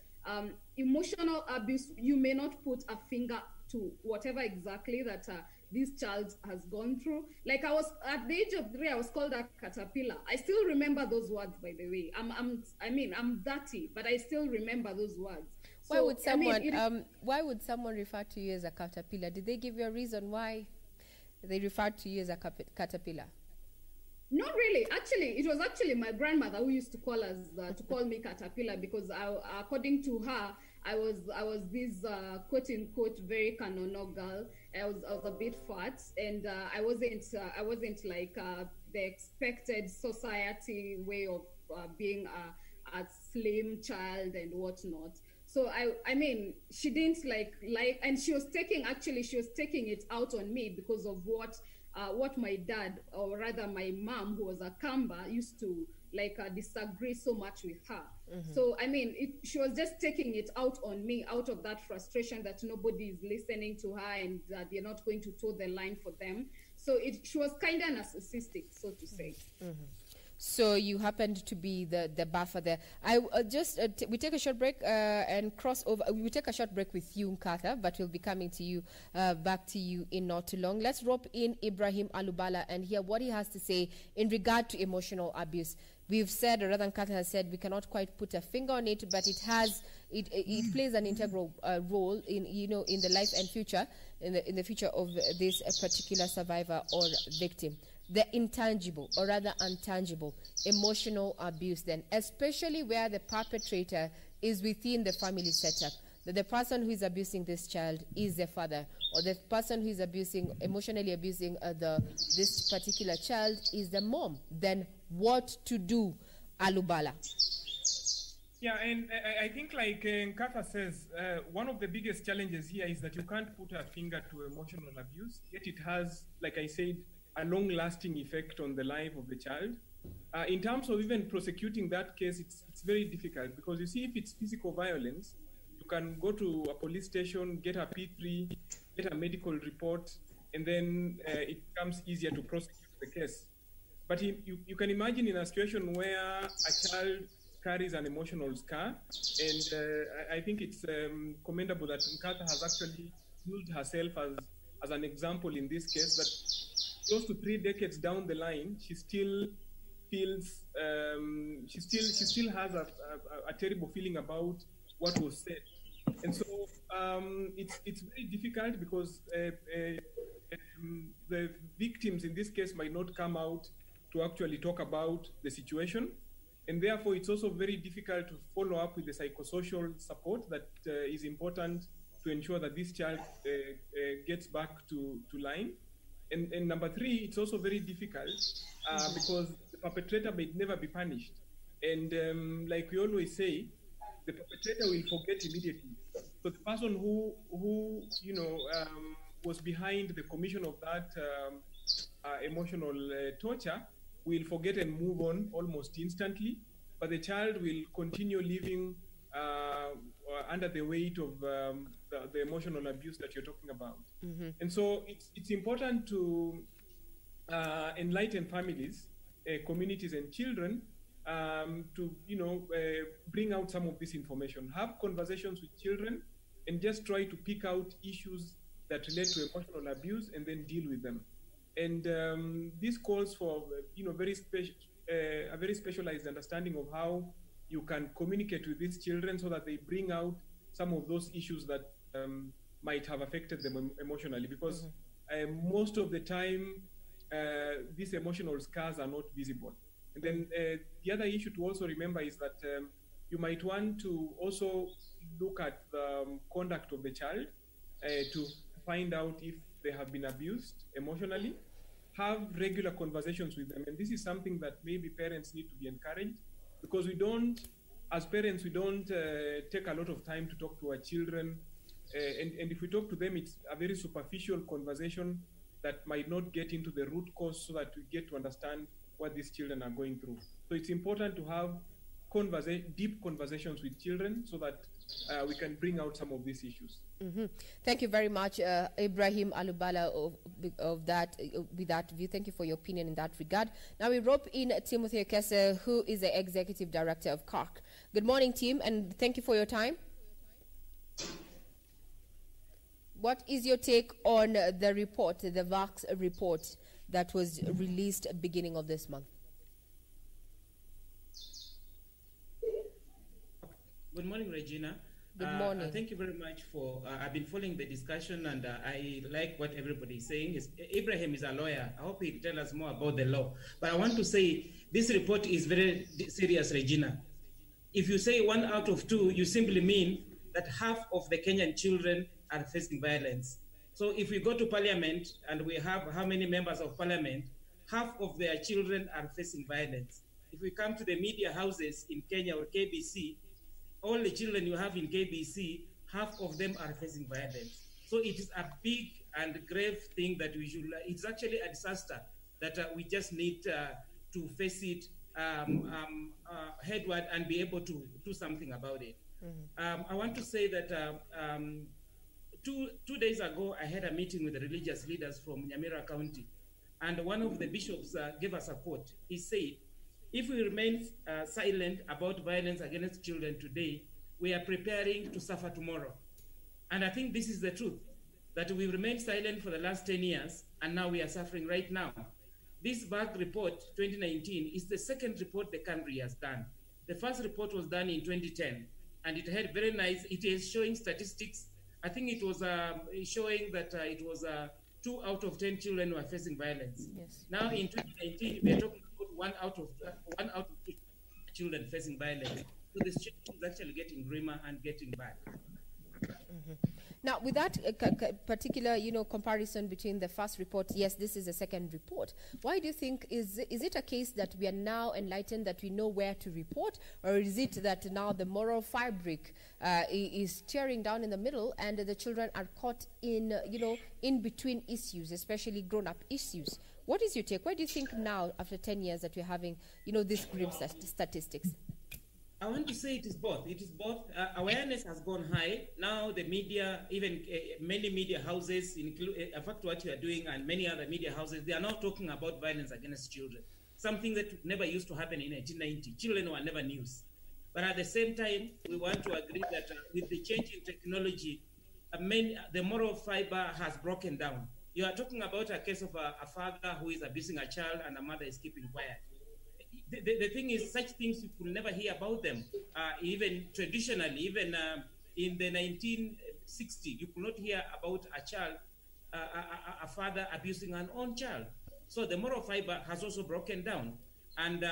emotional abuse, you may not put a finger to whatever exactly that this child has gone through. Like I was at the age of 3, I was called a caterpillar. I still remember those words, by the way. I'm dirty, but I still remember those words. Why would someone why would someone refer to you as a caterpillar? Did they give you a reason why they referred to you as a caterpillar? Not really. Actually, it was actually my grandmother who used to call me caterpillar, because according to her, I was this quote unquote very canono girl. I was a bit fat, and I wasn't like the expected society way of being a slim child and whatnot. So I mean, she didn't like, and she was taking it out on me because of what my dad, or rather my mom, who was a Kamba, used to like disagree so much with her. So I mean, she was just taking it out on me, out of that frustration that nobody is listening to her, and they're not going to toe the line for them. So she was kind of narcissistic, so to say. So you happened to be the buffer there. I we take a short break and cross over. We take a short break with you, Nkatha, but we'll be coming to you, back to you in not too long. Let's rope in Ibrahim Alubala and hear what he has to say in regard to emotional abuse. We've said, or rather Nkatha has said, we cannot quite put a finger on it, but it plays an integral role in the life and future, in the future of this particular survivor or victim. The intangible, or rather intangible, emotional abuse then, especially where the perpetrator is within the family setup. That the person who is abusing this child is the father, or the person who is emotionally abusing this particular child is the mom. Then what to do, Alubala? Yeah, and I think like Nkatha says, one of the biggest challenges here is that you can't put a finger to emotional abuse, yet it has, like I said, a long-lasting effect on the life of the child. In terms of even prosecuting that case, it's very difficult, because you see, if it's physical violence, you can go to a police station, get a P3, get a medical report, and then it becomes easier to prosecute the case. But you can imagine in a situation where a child carries an emotional scar, and I think it's commendable that Nkatha has actually used herself as an example in this case, that close to 3 decades down the line, she still feels, she still has a terrible feeling about what was said. And so it's very difficult, because the victims in this case might not come out to actually talk about the situation. And therefore, it's also very difficult to follow up with the psychosocial support that is important to ensure that this child gets back to line. And number 3, it's also very difficult because the perpetrator may never be punished. And like we always say, the perpetrator will forget immediately. So the person who was behind the commission of that emotional torture will forget and move on almost instantly, but the child will continue living under the weight of the emotional abuse that you're talking about. And so it's important to enlighten families, communities, and children to, bring out some of this information. Have conversations with children and just try to pick out issues that relate to emotional abuse and then deal with them. And this calls for, a very specialized understanding of how you can communicate with these children so that they bring out some of those issues that might have affected them emotionally. Because most of the time, these emotional scars are not visible. And then the other issue to also remember is that you might want to also look at the conduct of the child to find out if they have been abused emotionally. Have regular conversations with them. And this is something that maybe parents need to be encouraged, because as parents, we don't take a lot of time to talk to our children. And if we talk to them, it's a very superficial conversation that might not get into the root cause so that we get to understand what these children are going through. So it's important to have deep conversations with children so that we can bring out some of these issues. Thank you very much, Ibrahim Alubala, with that view. Thank you for your opinion in that regard. Now we rope in Timothy Ekese, who is the Executive Director of CARC. Good morning, Tim, and thank you for your time. What is your take on the report, the VAX report that was released at the beginning of this month? Good morning, Regina. Good morning. Thank you very much for, I've been following the discussion, and I like what everybody is saying. Ibrahim is a lawyer. I hope he'll tell us more about the law. But I want to say this report is very serious, Regina. If you say 1 out of 2, you simply mean that half of the Kenyan children are facing violence. So if we go to parliament and we have how many members of parliament, half of their children are facing violence. If we come to the media houses in Kenya or KBC, all the children you have in KBC, half of them are facing violence. So it is a big and grave thing that we should, it's actually a disaster that we just need to face it headward and be able to do something about it. I want to say that two days ago, I had a meeting with the religious leaders from Nyamira County, and one of the bishops gave us a quote. He said, if we remain silent about violence against children today, we are preparing to suffer tomorrow. And I think this is the truth, that we remained silent for the last 10 years, and now we are suffering right now. This VAG report 2019 is the second report the country has done. The first report was done in 2010, and it had very nice, it is showing statistics. I think it was showing that it was 2 out of 10 children were facing violence. Yes. Now in 2019, we are talking about 1 out of 2 children facing violence. So the situation is actually getting grimmer and getting bad. Now, with that particular, comparison between the first report, yes, this is the second report. Why do you think, is it a case that we are now enlightened, that we know where to report, or is it that now the moral fabric is tearing down in the middle and the children are caught in, in between issues, especially grown-up issues? What is your take? Why do you think now, after 10 years, that we're having, these grim statistics? I want to say it is both. It is both. Awareness has gone high. Now the media, even many media houses, in fact what you are doing and many other media houses, they are now talking about violence against children. Something that never used to happen in 1990. Children were never news. But at the same time, we want to agree that with the change in technology, the moral fiber has broken down. You are talking about a case of a father who is abusing a child and a mother is keeping quiet. The thing is, such things you could never hear about them. Even traditionally, even in the 1960s, you could not hear about a child, a father abusing an own child. So the moral fiber has also broken down. And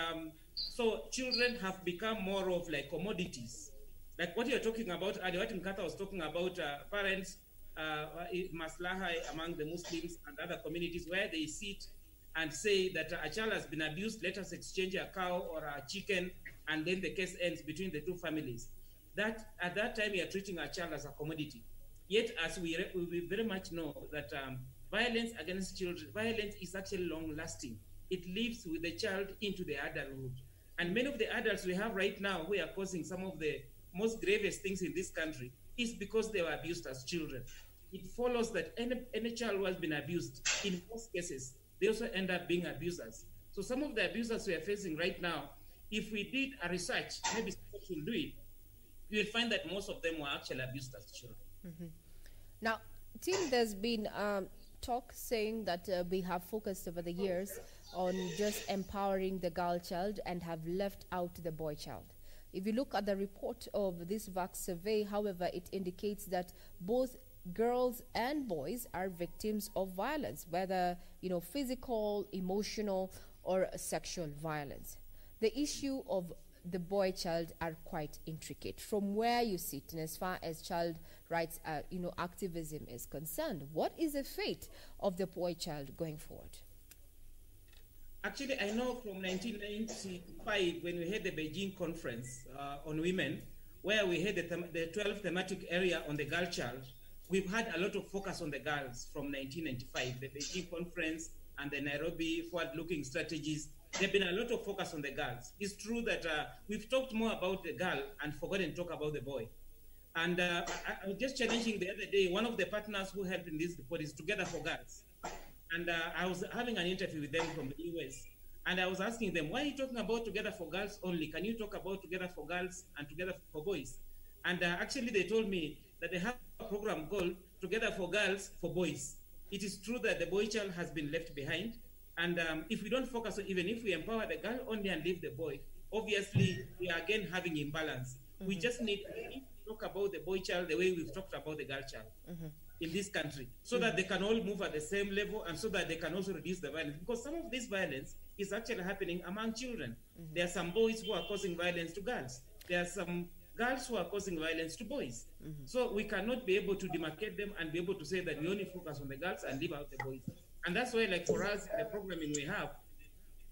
so children have become more of like commodities. Like what you're talking about, what Mkata was talking about, parents, maslaha among the Muslims and other communities where they sit and say that a child has been abused, let us exchange a cow or a chicken, and then the case ends between the two families. That at that time, you are treating a child as a commodity. Yet, as we very much know that violence against children, violence is actually long-lasting. It lives with the child into the adulthood. And many of the adults we have right now who are causing some of the most gravest things in this country is because they were abused as children. It follows that any child who has been abused, in most cases, they also end up being abusers. So some of the abusers we are facing right now, if we did a research, maybe someone will do it, you will find that most of them were actually abused as children. Now, Tim, there's been talk saying that we have focused over the years on just empowering the girl child and have left out the boy child. If you look at the report of this VAX survey, however, it indicates that both girls and boys are victims of violence, whether, physical, emotional, or sexual violence. The issue of the boy child are quite intricate. From where you sit, and as far as child rights, activism is concerned, what is the fate of the boy child going forward? Actually, I know from 1995, when we had the Beijing conference on women, where we had the 12th thematic area on the girl child, we've had a lot of focus on the girls from 1995, the Beijing conference and the Nairobi forward-looking strategies. There's been a lot of focus on the girls. It's true that we've talked more about the girl and forgotten to talk about the boy. And I was just challenging the other day, one of the partners who helped in this report is Together for Girls. And I was having an interview with them from the US. And I was asking them, why are you talking about Together for Girls only? Can you talk about Together for Girls and Together for Boys? And actually they told me that they have a program called Together for Girls for Boys. It is true that the boy child has been left behind. And if we don't focus on, even if we empower the girl only and leave the boy, obviously we are again having imbalance. We just need to talk about the boy child the way we've talked about the girl child in this country, so that they can all move at the same level and so that they can also reduce the violence. Because some of this violence is actually happening among children. There are some boys who are causing violence to girls. There are some girls who are causing violence to boys. So we cannot be able to demarcate them and be able to say that we only focus on the girls and leave out the boys. And that's why, like for us, the programming we have,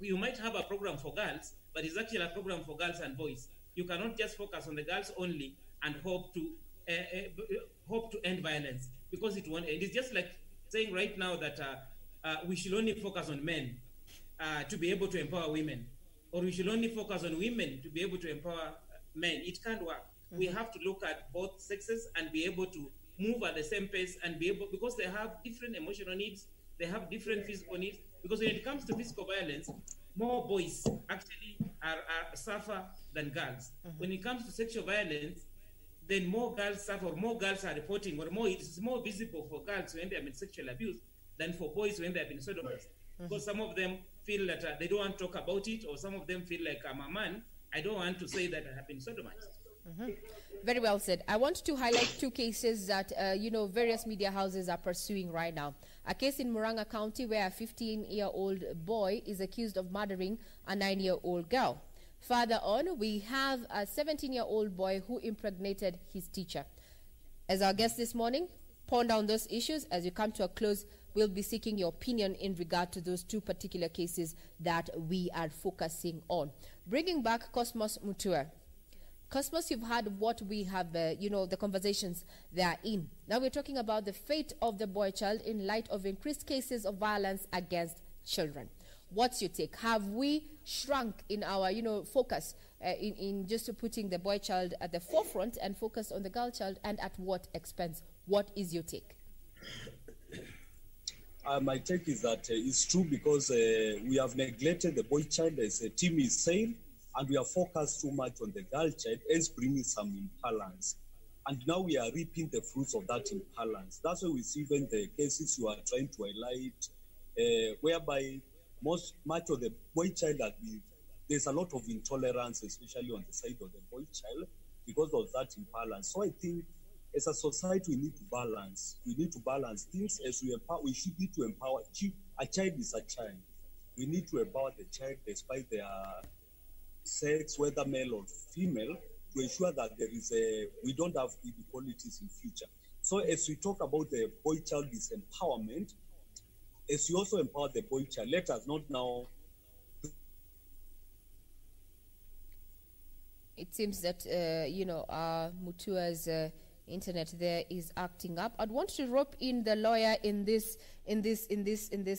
you might have a program for girls, but it's actually a program for girls and boys. You cannot just focus on the girls only and hope to end violence, because it won't end. It's just like saying right now that we should only focus on men to be able to empower women, or we should only focus on women to be able to empower men. It can't work. We have to look at both sexes and be able to move at the same pace and be able, because they have different emotional needs, they have different physical needs. Because when it comes to physical violence, more boys actually suffer than girls. When it comes to sexual violence, then more girls suffer, or more girls are reporting, or more, it's more visible for girls when they have been sexually abused than for boys when they have been sodomized. Because some of them feel that they don't want to talk about it, or some of them feel like, I'm a man, I don't want to say that I have been sodomized. Very well said. I want to highlight two cases that, various media houses are pursuing right now. A case in Murang'a County where a 15-year-old boy is accused of murdering a 9-year-old girl. Further on, we have a 17-year-old boy who impregnated his teacher. As our guest this morning, ponder on those issues. As you come to a close, we'll be seeking your opinion in regard to those two particular cases that we are focusing on. Bringing back Cosmos Mutua. Cosmos, you've heard what we have, the conversations they are in. Now we're talking about the fate of the boy child in light of increased cases of violence against children. What's your take? Have we shrunk in our, focus in just putting the boy child at the forefront and focus on the girl child, and at what expense? What is your take? My take is that it's true, because we have neglected the boy child, as the team is saying, and we are focused too much on the girl child, as bringing some imbalance. And now we are reaping the fruits of that imbalance. That's why we see even the cases you are trying to highlight, whereby much of the boy child there's a lot of intolerance, especially on the side of the boy child, because of that imbalance. So I think as a society, we need to balance. We need to balance things. As we should need to empower. A child is a child. We need to empower the child despite their sex, whether male or female, to ensure that we don't have inequalities in future. So as we talk about the boy child disempowerment, as we also empower the boy child, let us not now. It seems that Mutua's internet there is acting up. I'd want to rope in the lawyer in this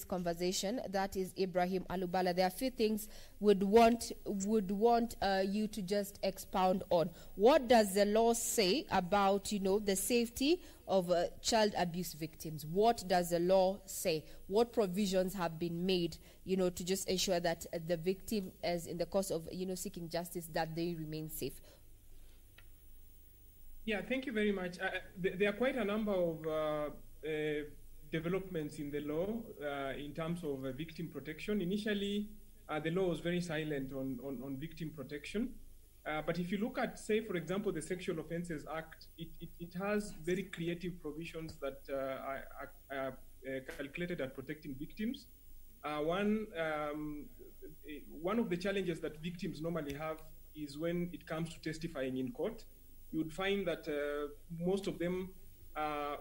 conversation. That is Ibrahim Alubala. There are a few things would want you to just expound on. What does the law say about the safety of child abuse victims? What does the law say? What provisions have been made to just ensure that the victim, as in the course of seeking justice, that they remain safe? Yeah, thank you very much. There are quite a number of developments in the law in terms of victim protection. Initially, the law was very silent on victim protection. But if you look at, say, for example, the Sexual Offences Act, it has very creative provisions that are calculated at protecting victims. One of the challenges that victims normally have is when it comes to testifying in court. You would find that most of them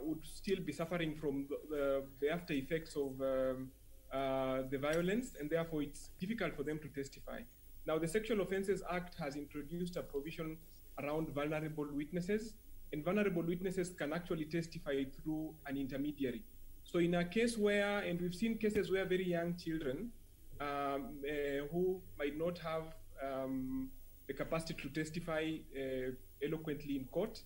would still be suffering from the after effects of the violence, and therefore it's difficult for them to testify. Now, the Sexual Offences Act has introduced a provision around vulnerable witnesses, and vulnerable witnesses can actually testify through an intermediary. So in a case where, and we've seen cases where very young children who might not have the capacity to testify eloquently in court,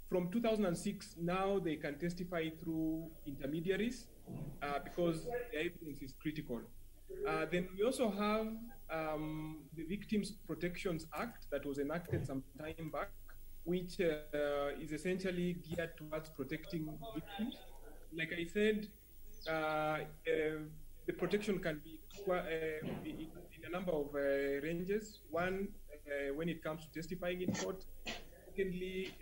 from 2006, now they can testify through intermediaries because the evidence is critical. Then we also have the Victims Protections Act that was enacted some time back, which is essentially geared towards protecting victims. Like I said, the protection can be in a number of ranges. One, when it comes to testifying in court. Secondly,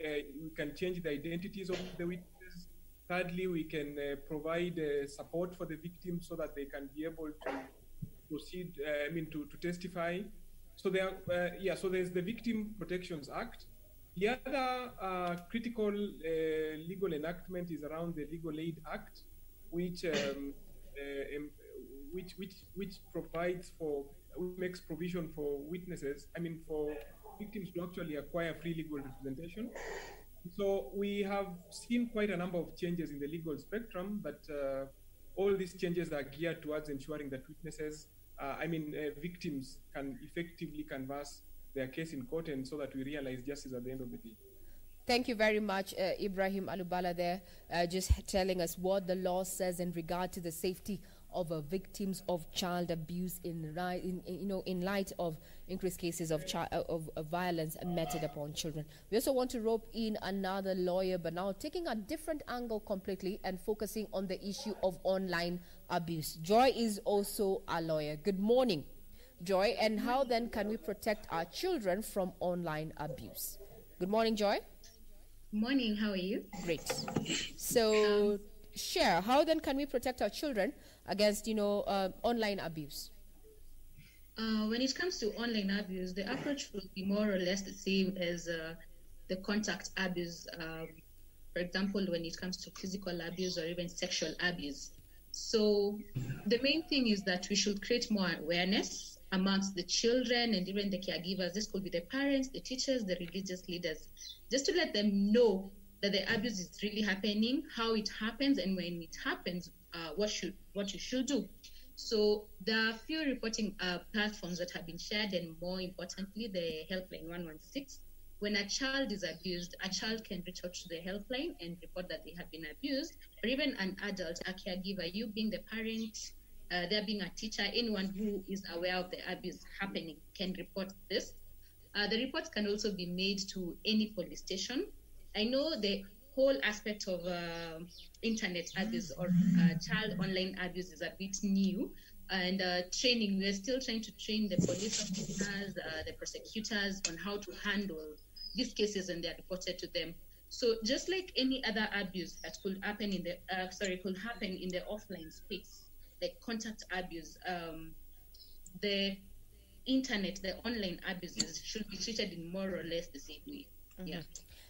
we can change the identities of the witnesses. Thirdly, we can provide support for the victims so that they can be able to proceed, to testify. So there, so there's the Victim Protections Act. The other critical legal enactment is around the Legal Aid Act, which provides for, makes provision for witnesses, for victims to actually acquire free legal representation. So we have seen quite a number of changes in the legal spectrum, but all these changes are geared towards ensuring that witnesses, victims can effectively canvass their case in court, and so that we realize justice at the end of the day. Thank you very much, Ibrahim Alubala there, just telling us what the law says in regard to the safety of victims of child abuse in light of increased cases of violence meted upon children. We also want to rope in another lawyer, but now taking a different angle completely and focusing on the issue of online abuse. Joy is also a lawyer. Good morning, Joy. And how then can we protect our children from online abuse? Good morning, Joy. Morning, how are you? Great. So share, how then can we protect our children against online abuse? When it comes to online abuse, the approach will be more or less the same as the contact abuse, for example, when it comes to physical abuse or even sexual abuse. So the main thing is that we should create more awareness amongst the children and even the caregivers. This could be the parents, the teachers, the religious leaders, just to let them know that the abuse is really happening, how it happens, and when it happens, what you should do. So there are a few reporting platforms that have been shared, and more importantly, the helpline 116. When a child is abused, a child can reach out to the helpline and report that they have been abused, or even an adult, a caregiver, you being the parent, there being a teacher, anyone who is aware of the abuse happening can report this. The reports can also be made to any police station. I know the whole aspect of internet abuse or child online abuse is a bit new, and training, we're still trying to train the police officers, the prosecutors on how to handle these cases when they're reported to them. So just like any other abuse that could happen in the offline space, like contact abuse, the internet, the online abuses should be treated in more or less the same way. Mm-hmm. Yeah.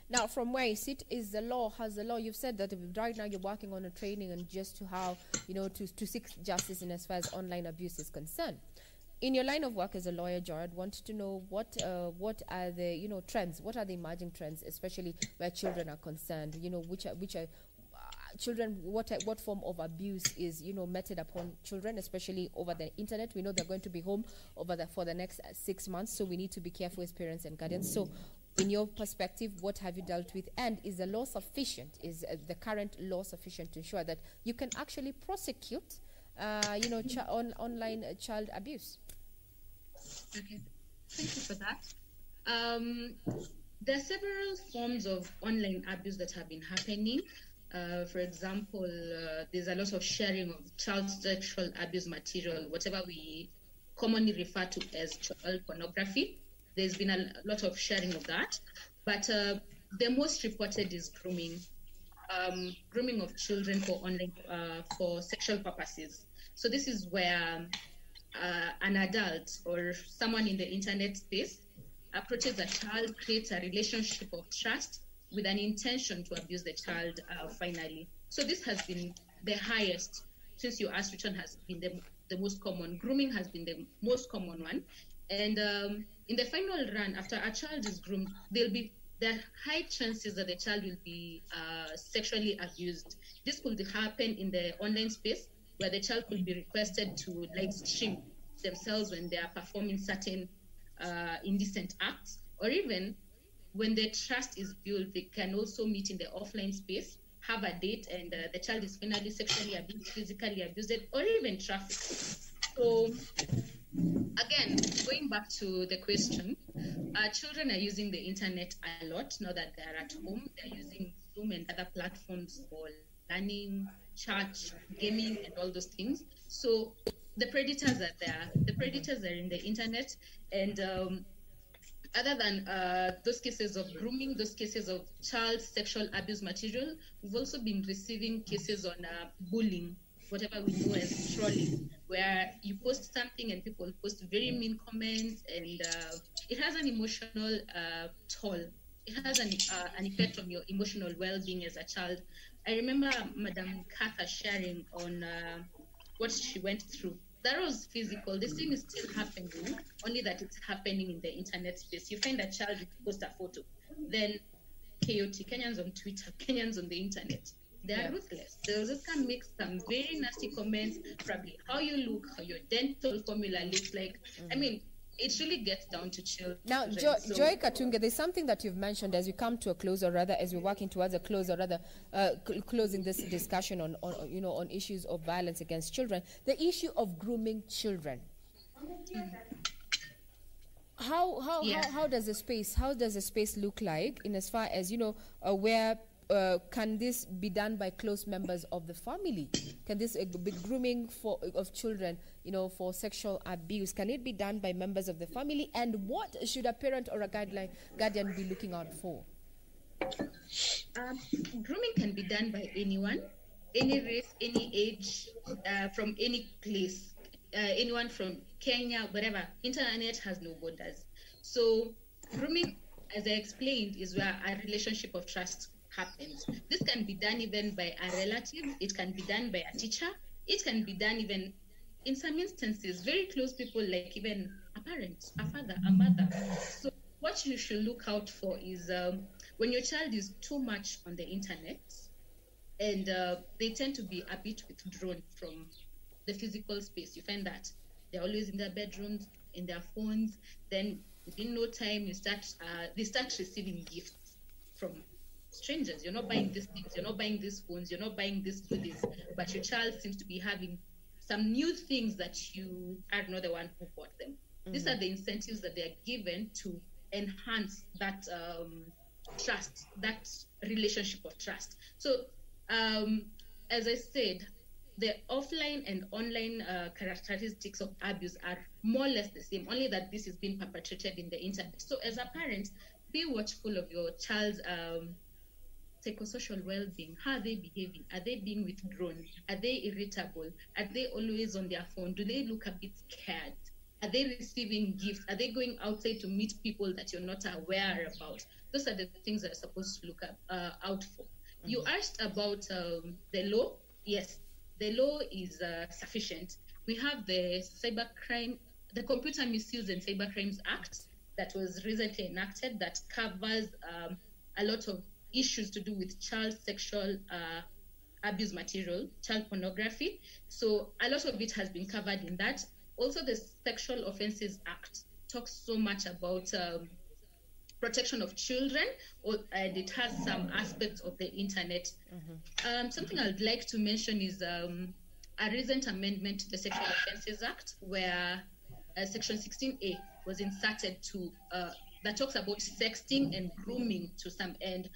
Now, from where you sit, has the law, you've said that right now you're working on a training and just to how, to seek justice in as far as online abuse is concerned. In your line of work as a lawyer, Jared, wanted to know what are the trends? What are the emerging trends, especially where children are concerned? Which are children? What form of abuse is meted upon children, especially over the internet? We know they're going to be home for the next 6 months, so we need to be careful as parents and guardians. So, in your perspective, what have you dealt with, and is the law sufficient? Is the current law sufficient to ensure that you can actually prosecute, online child abuse? Okay, thank you for that. There are several forms of online abuse that have been happening. For example, there's a lot of sharing of child sexual abuse material, whatever we commonly refer to as child pornography. There's been a lot of sharing of that. But the most reported is grooming. Grooming of children for online for sexual purposes. So this is where an adult or someone in the internet space approaches a child, creates a relationship of trust with an intention to abuse the child finally. So this has been the highest. Since you asked which one has been the most common, grooming has been the most common one. And in the final run, after a child is groomed, there are high chances that the child will be sexually abused. This could happen in the online space, where the child could be requested to live stream themselves when they are performing certain indecent acts, or even when the trust is built, they can also meet in the offline space, have a date, and the child is finally sexually abused, physically abused, or even trafficked. So again, going back to the question, children are using the internet a lot now that they are at home. They're using Zoom and other platforms for learning, chat, gaming, and all those things. So the predators are there. The predators are in the internet. And other than those cases of grooming, those cases of child sexual abuse material, we've also been receiving cases on bullying, whatever we know as trolling, where you post something and people post very mean comments, and it has an emotional toll. It has an effect on your emotional well-being as a child. I remember Madam Katha sharing on what she went through. That was physical. This thing is still happening, only that it's happening in the internet space. You find a child, you post a photo, then chaotic Kenyans on Twitter, Kenyans on the internet. They are ruthless. They'll just come make some very nasty comments, probably how you look, how your dental formula looks like. I mean, it really gets down to children. Now, Joy Katunge, there's something that you've mentioned as we come to a close, or rather as we're working towards a close, or rather closing this discussion on issues of violence against children. The issue of grooming children. How does the space look like in as far as where can this be done by close members of the family? Can this be grooming of children, for sexual abuse? Can it be done by members of the family? And what should a parent or a guardian be looking out for? Grooming can be done by anyone, any race, any age, from any place, anyone from Kenya, whatever. Internet has no borders. So grooming, as I explained, is where a relationship of trust happens. This can be done even by a relative. It can be done by a teacher. It can be done even, in some instances, very close people, like even a parent, a father, a mother. So what you should look out for is when your child is too much on the internet, and they tend to be a bit withdrawn from the physical space. You find that they're always in their bedrooms, in their phones. Then within no time, they start receiving gifts from strangers. You're not buying these things, you're not buying these phones, you're not buying these goodies, but your child seems to be having some new things that you are not the one who bought them. These are the incentives that they are given to enhance that trust, that relationship of trust. So as I said, the offline and online characteristics of abuse are more or less the same, only that this is being perpetrated in the internet. So as a parent, be watchful of your child's psychosocial well-being. How are they behaving? Are they being withdrawn? Are they irritable? Are they always on their phone? Do they look a bit scared? Are they receiving gifts? Are they going outside to meet people that you're not aware about? Those are the things that are supposed to look out for. You asked about the law. Yes, the law is sufficient. We have the cybercrime, the Computer Misuse and Cybercrimes Act that was recently enacted that covers a lot of issues to do with child sexual abuse material, child pornography. So a lot of it has been covered in that. Also, the Sexual Offences Act talks so much about protection of children, and it has some aspects of the internet. Something I'd like to mention is a recent amendment to the Sexual Offences Act, where Section 16A was inserted to that talks about sexting and grooming to some end.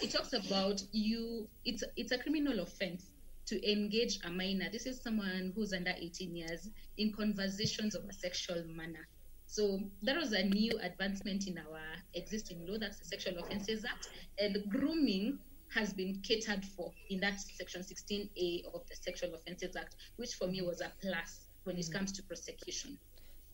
It talks about it's a criminal offense to engage a minor. This is someone who's under 18 years in conversations of a sexual manner. So that was a new advancement in our existing law, that's the Sexual Offences Act, and grooming has been catered for in that Section 16A of the Sexual Offences Act, which for me was a plus when it comes to prosecution.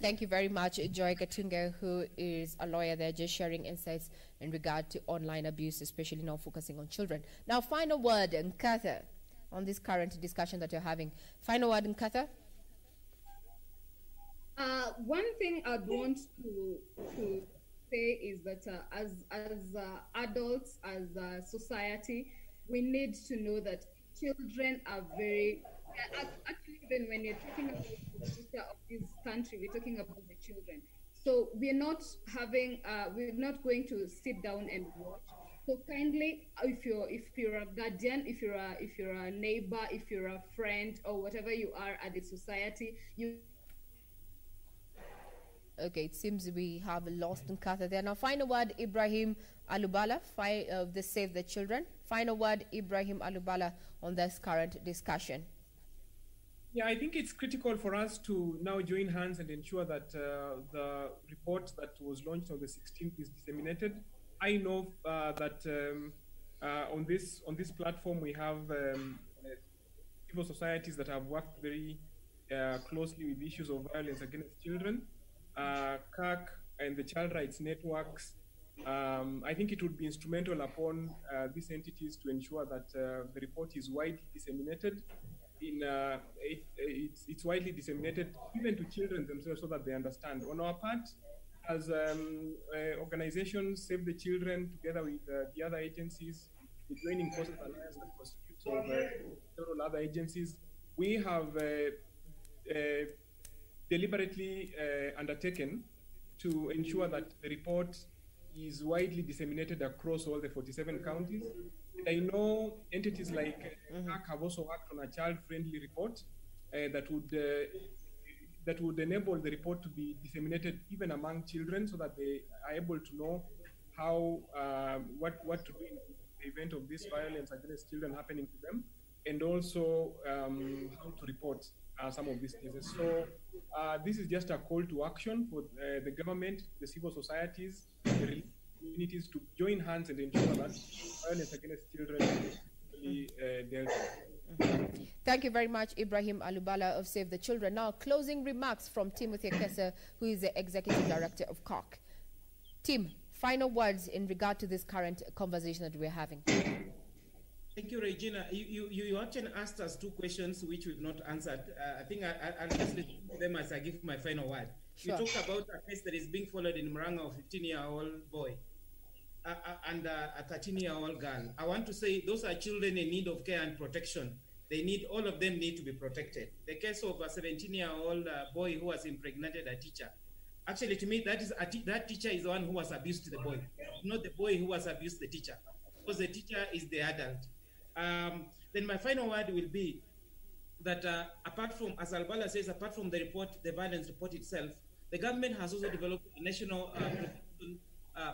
Thank you very much, Joy Gatunga, who is a lawyer there, just sharing insights in regard to online abuse, especially now focusing on children. Now, final word, Nkatha, on this current discussion that you're having. Final word, Nkatha? One thing I'd want to say is that as adults, as a society, we need to know that children are very, actually even when you're talking about the future of this country, we're talking about the children. So we're not going to sit down and watch. So kindly, if you're a guardian, if you're a neighbor, if you're a friend or whatever you are at the society, Okay, it seems we have lost Nkatha there. Now, final word, Ibrahim Alubala, of the Save the Children. Final word, Ibrahim Alubala, on this current discussion. Yeah, I think it's critical for us to now join hands and ensure that the report that was launched on the 16th is disseminated. I know that on this platform we have civil societies that have worked very closely with issues of violence against children. CAC and the child rights networks. I think it would be instrumental upon these entities to ensure that the report is widely disseminated. It's widely disseminated even to children themselves so that they understand. On our part, as organizations, Save the Children, together with the other agencies, the Joining Forces Alliance that constitutes of several other agencies, we have deliberately undertaken to ensure that the report is widely disseminated across all the 47 counties. And I know entities like CAC have also worked on a child-friendly report that would enable the report to be disseminated even among children so that they are able to know how what to do in the event of this violence against children happening to them, and also how to report some of these cases. So this is just a call to action for the government, the civil societies, the religious communities to join hands and ensure that violence against children is really dealt with. Thank you very much, Ibrahim Alubala of Save the Children. Now, closing remarks from Timothy Kesa, who is the Executive Director of COC. Tim, final words in regard to this current conversation that we're having. Thank you, Regina. You actually asked us two questions which we've not answered. I think I'll just listen to them as I give my final word. Sure. You talked about a case that is being followed in Murang'a of a 15-year-old boy and a 13-year-old girl. I want to say those are children in need of care and protection. All of them need to be protected. The case of a 17-year-old boy who has impregnated a teacher. Actually, to me, that teacher is the one who has abused the boy, not the boy who has abused the teacher, because the teacher is the adult. Then my final word will be that apart from, as Albala says, apart from the report, the violence report itself, the government has also developed a national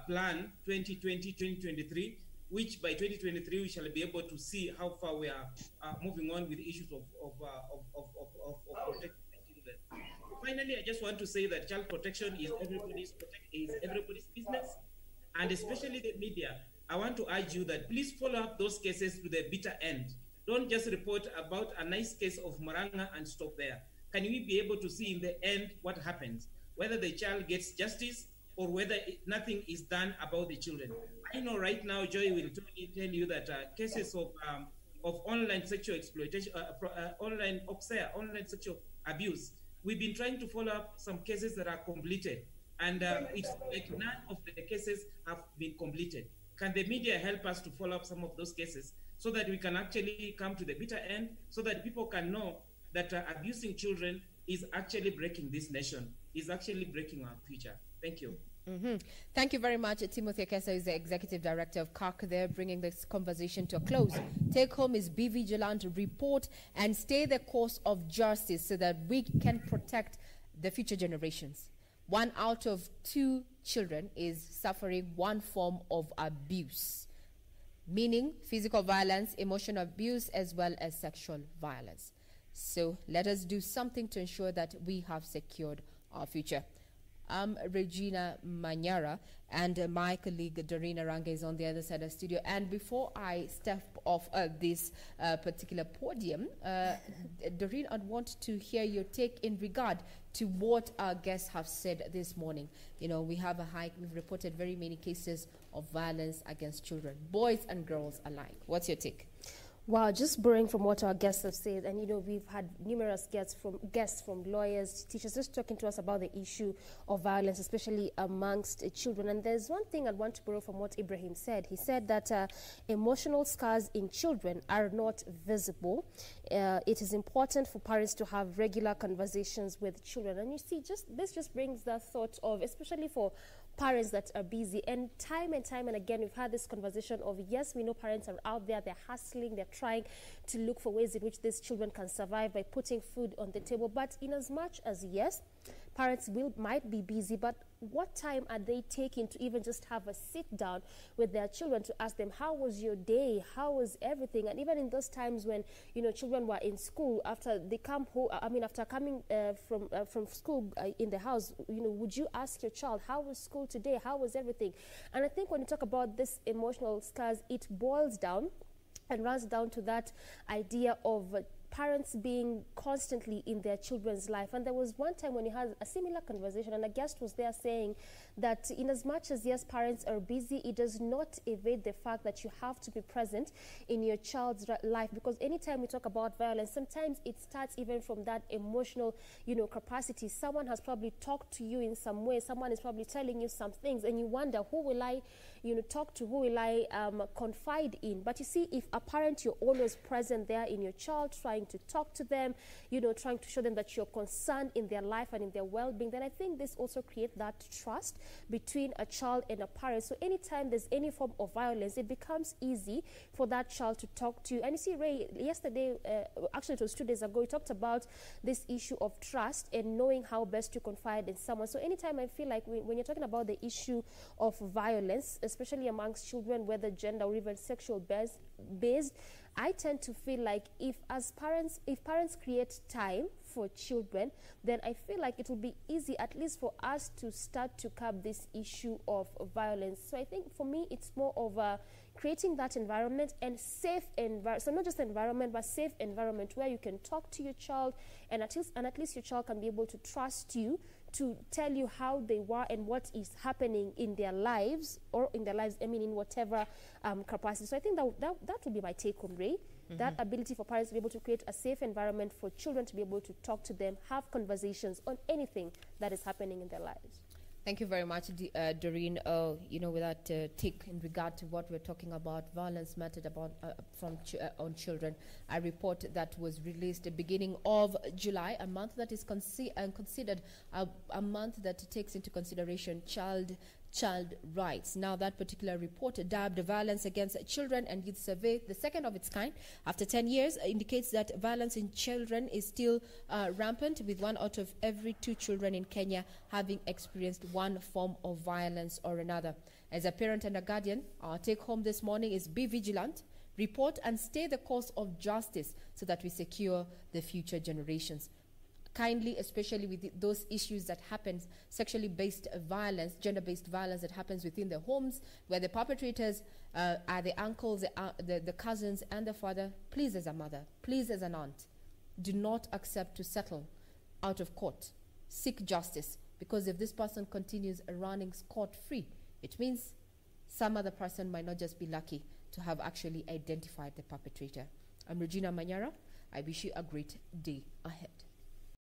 plan 2020-2023, which by 2023 we shall be able to see how far we are moving on with the issues of protecting children. Finally, I just want to say that child protection is everybody's business, and especially the media. I want to urge you that please follow up those cases to the bitter end. Don't just report about a nice case of Murang'a and stop there. Can we be able to see in the end what happens, whether the child gets justice or whether nothing is done about the children? I know right now Joy will tell you that cases of online sexual exploitation, online sexual abuse we've been trying to follow up some cases that are completed, and it's like none of the cases have been completed. Can the media help us to follow up some of those cases so that we can actually come to the bitter end, so that people can know that abusing children is actually breaking this nation, is actually breaking our future? Thank you. Thank you very much. Timothy Akesa is the Executive Director of CARC there, bringing this conversation to a close. Take home is Be Vigilant, report, and stay the course of justice so that we can protect the future generations. 1 out of 2 children is suffering one form of abuse, meaning physical violence, emotional abuse, as well as sexual violence. So let us do something to ensure that we have secured our future. I'm Regina Manyara, and my colleague Doreen Aranga is on the other side of the studio. And before I step off this particular podium, Doreen, I'd want to hear your take in regard to what our guests have said this morning. You know, we've reported very many cases of violence against children, boys and girls alike. What's your take? Wow, just borrowing from what our guests have said, and we've had numerous guests from lawyers, teachers, just talking to us about the issue of violence, especially amongst children. And there's one thing I want to borrow from what Ibrahim said. He said that emotional scars in children are not visible. It is important for parents to have regular conversations with children. And you see, this just brings the thought of, especially for parents that are busy, and time and again we've had this conversation of, yes, we know parents are out there, they're hustling, they're trying to look for ways in which these children can survive by putting food on the table. But in as much as, yes, parents might be busy, but what time are they taking to even just have a sit down with their children to ask them, how was your day, how was everything? And even in those times when children were in school, after they come home, after coming from school in the house, would you ask your child, how was school today, how was everything? And I think when you talk about this emotional scars, it boils down and runs down to that idea of parents being constantly in their children's life. And there was one time when you had a similar conversation, and a guest was there saying that in as much as, yes, parents are busy, it does not evade the fact that you have to be present in your child's life. Because anytime we talk about violence, sometimes it starts even from that emotional, capacity. Someone has probably talked to you in some way, someone is probably telling you some things, and you wonder, who will I talk to, who will I confide in? But you see, if a parent, you're always present there in your child, trying to talk to them, trying to show them that you're concerned in their life and in their well-being, then I think this also creates that trust between a child and a parent. So anytime there's any form of violence, it becomes easy for that child to talk to you. And you see, Ray, yesterday, actually it was 2 days ago, we talked about this issue of trust and knowing how best to confide in someone. So anytime I feel like when you're talking about the issue of violence, especially amongst children, whether gender or even sexual based, I tend to feel like if parents create time for children, then I feel like it will be easy, at least for us, to start to curb this issue of violence. So I think for me, it's more of creating that environment, and safe environment. So not just environment, but safe environment where you can talk to your child, and at least your child can be able to trust you to tell you how they were and what is happening in their lives, in whatever capacity. So I think that would be my take on Ray. That ability for parents to be able to create a safe environment for children to be able to talk to them, have conversations on anything that is happening in their lives. Thank you very much, Doreen. With that take in regard to what we're talking about, violence meted about on children, a report that was released at the beginning of July, a month that is considered a month that takes into consideration child rights. Now, that particular report, dubbed Violence Against Children and Youth Survey, the second of its kind, after 10 years, indicates that violence in children is still rampant, with 1 out of every 2 children in Kenya having experienced one form of violence or another. As a parent and a guardian, our take home this morning is be vigilant, report, and stay the course of justice so that we secure the future generations. Kindly, especially with those issues that happen, sexually based violence, gender-based violence that happens within the homes, where the perpetrators are the uncles, the cousins, and the father. Please, as a mother, please, as an aunt, do not accept to settle out of court. Seek justice, because if this person continues running scot-free, it means some other person might not just be lucky to have actually identified the perpetrator. I'm Regina Manyara. I wish you a great day ahead.